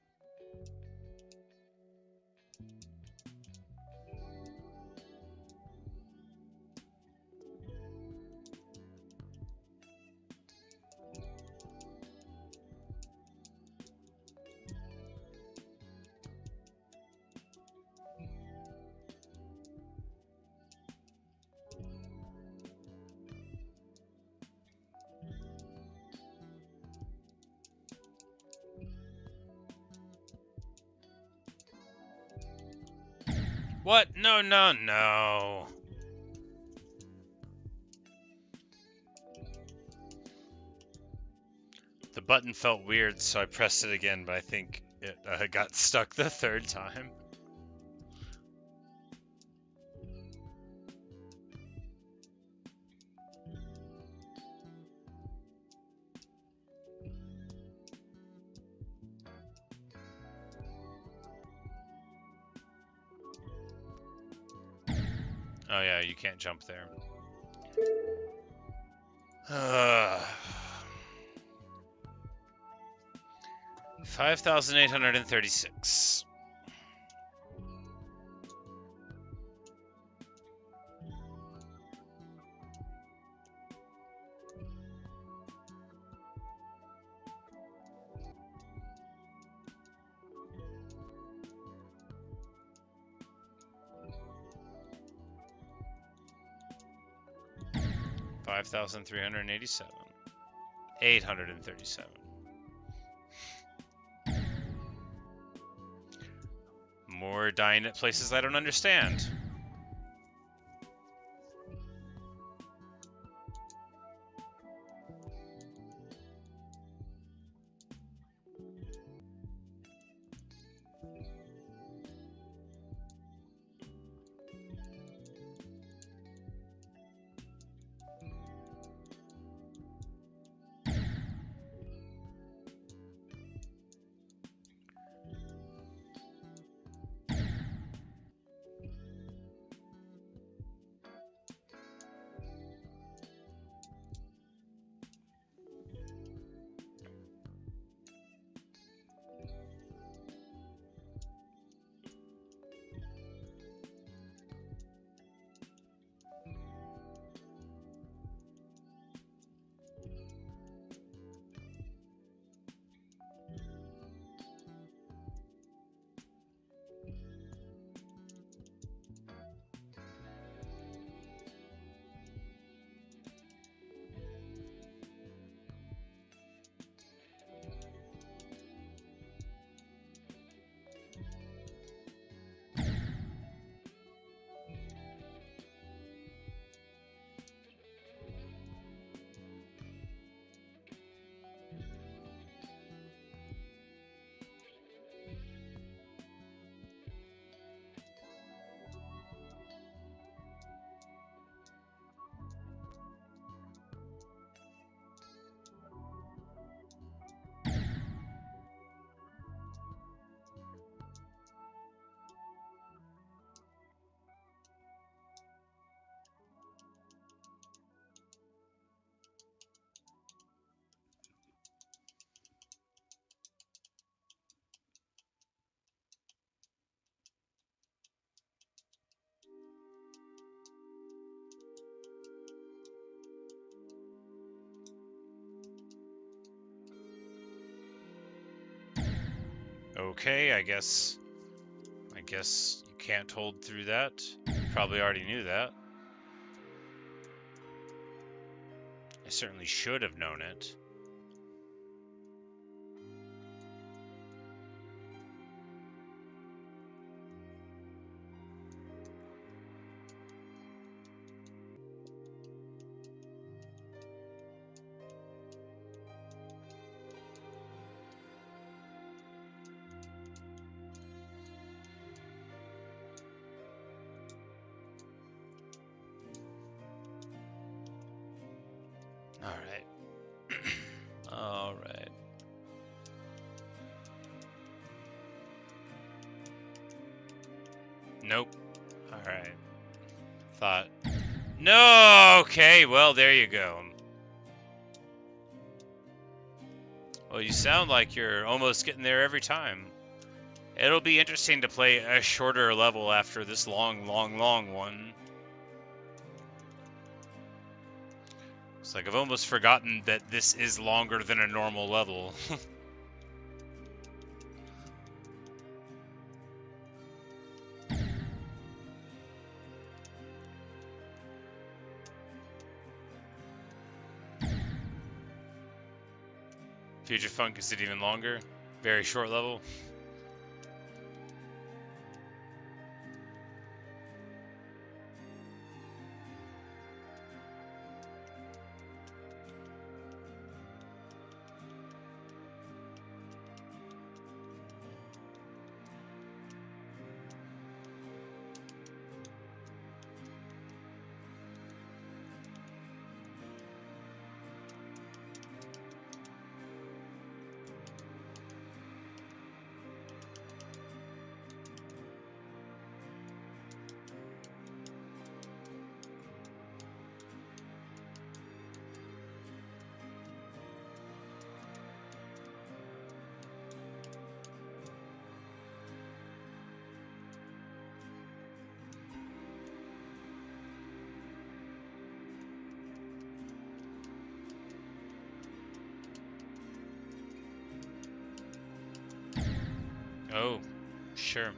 A: What? No, no, no. The button felt weird, so I pressed it again, but I think it got stuck the 3rd time. Oh yeah, you can't jump there. $5,836. $5,387. 837. More dying at places I don't understand. Okay, I guess you can't hold through that. You probably already knew that. I certainly should have known it. Alright. Alright. Nope. Alright. Thought. No! Okay, well, there you go. Well, you sound like you're almost getting there every time. It'll be interesting to play a shorter level after this long one. It's like I've almost forgotten that this is longer than a normal level. Future Funk, is it even longer? Very short level. sure.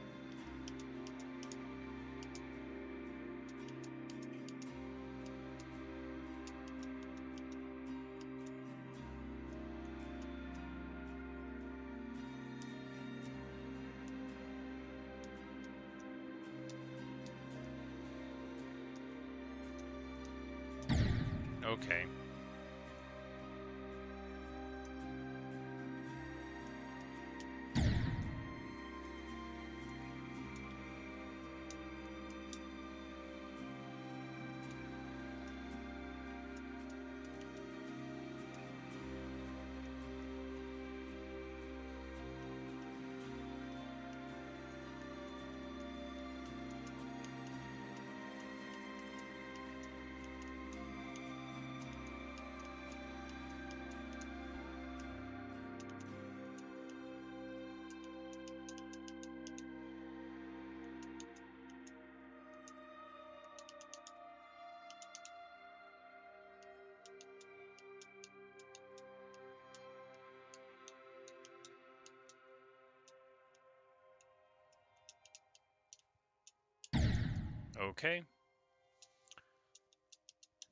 A: Okay. Okay.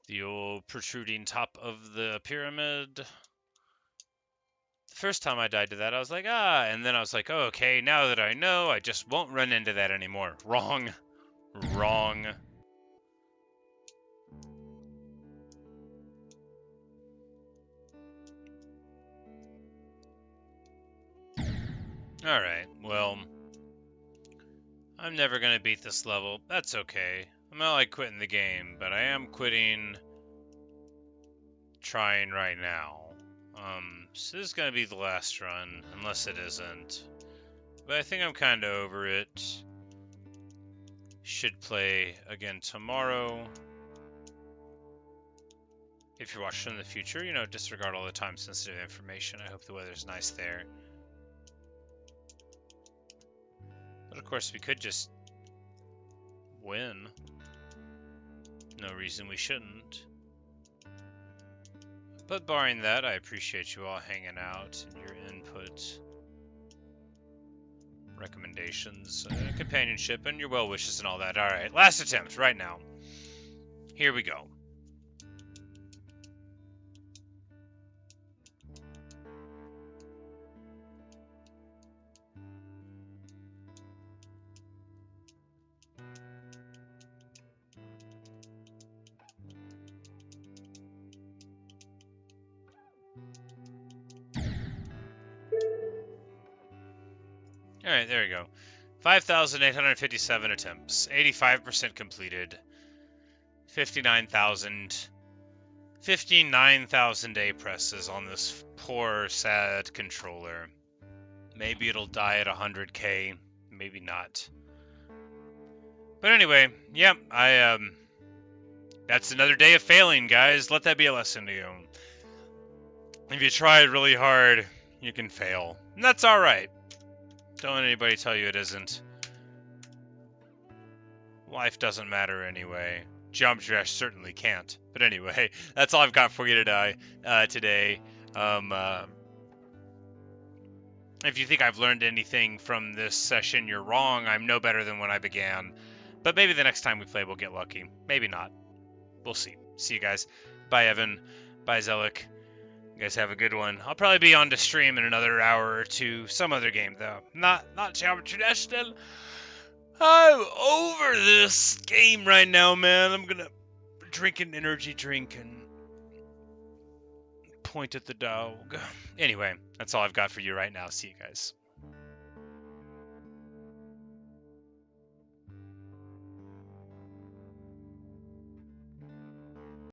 A: The old protruding top of the pyramid. The first time I died to that, I was like, ah, and then I was like, oh, okay, now that I know, I just won't run into that anymore. Wrong. Wrong. Alright, well, I'm never gonna beat this level. That's okay. I'm not like quitting the game, but I am quitting trying right now. So this is gonna be the last run, unless it isn't. But I think I'm kind of over it. Should play again tomorrow. If you're watching in the future, you know, disregard all the time-sensitive information. I hope the weather's nice there. But of course, we could just win. No reason we shouldn't. But barring that, I appreciate you all hanging out and your input, recommendations, companionship, and your well wishes and all that. Alright, last attempt right now. Here we go. Alright, there we go. 5,857 attempts. 85% completed. 59,000 day presses on this poor, sad controller. Maybe it'll die at 100k. Maybe not. But anyway, yeah, that's another day of failing, guys. Let that be a lesson to you. If you try really hard, you can fail. And that's alright. Don't let anybody tell you it isn't. Life doesn't matter anyway. Geometry I certainly can't. But anyway, that's all I've got for you today. If you think I've learned anything from this session, you're wrong. I'm no better than when I began. But maybe the next time we play, we'll get lucky. Maybe not. We'll see. See you guys. Bye, Evan. Bye, Zelik. You guys have a good one. I'll probably be on to stream in another hour or two. Some other game, though. Not Geometry Dash still. I'm over this game right now, man. I'm gonna drink an energy drink and point at the dog. Anyway, that's all I've got for you right now. See you guys.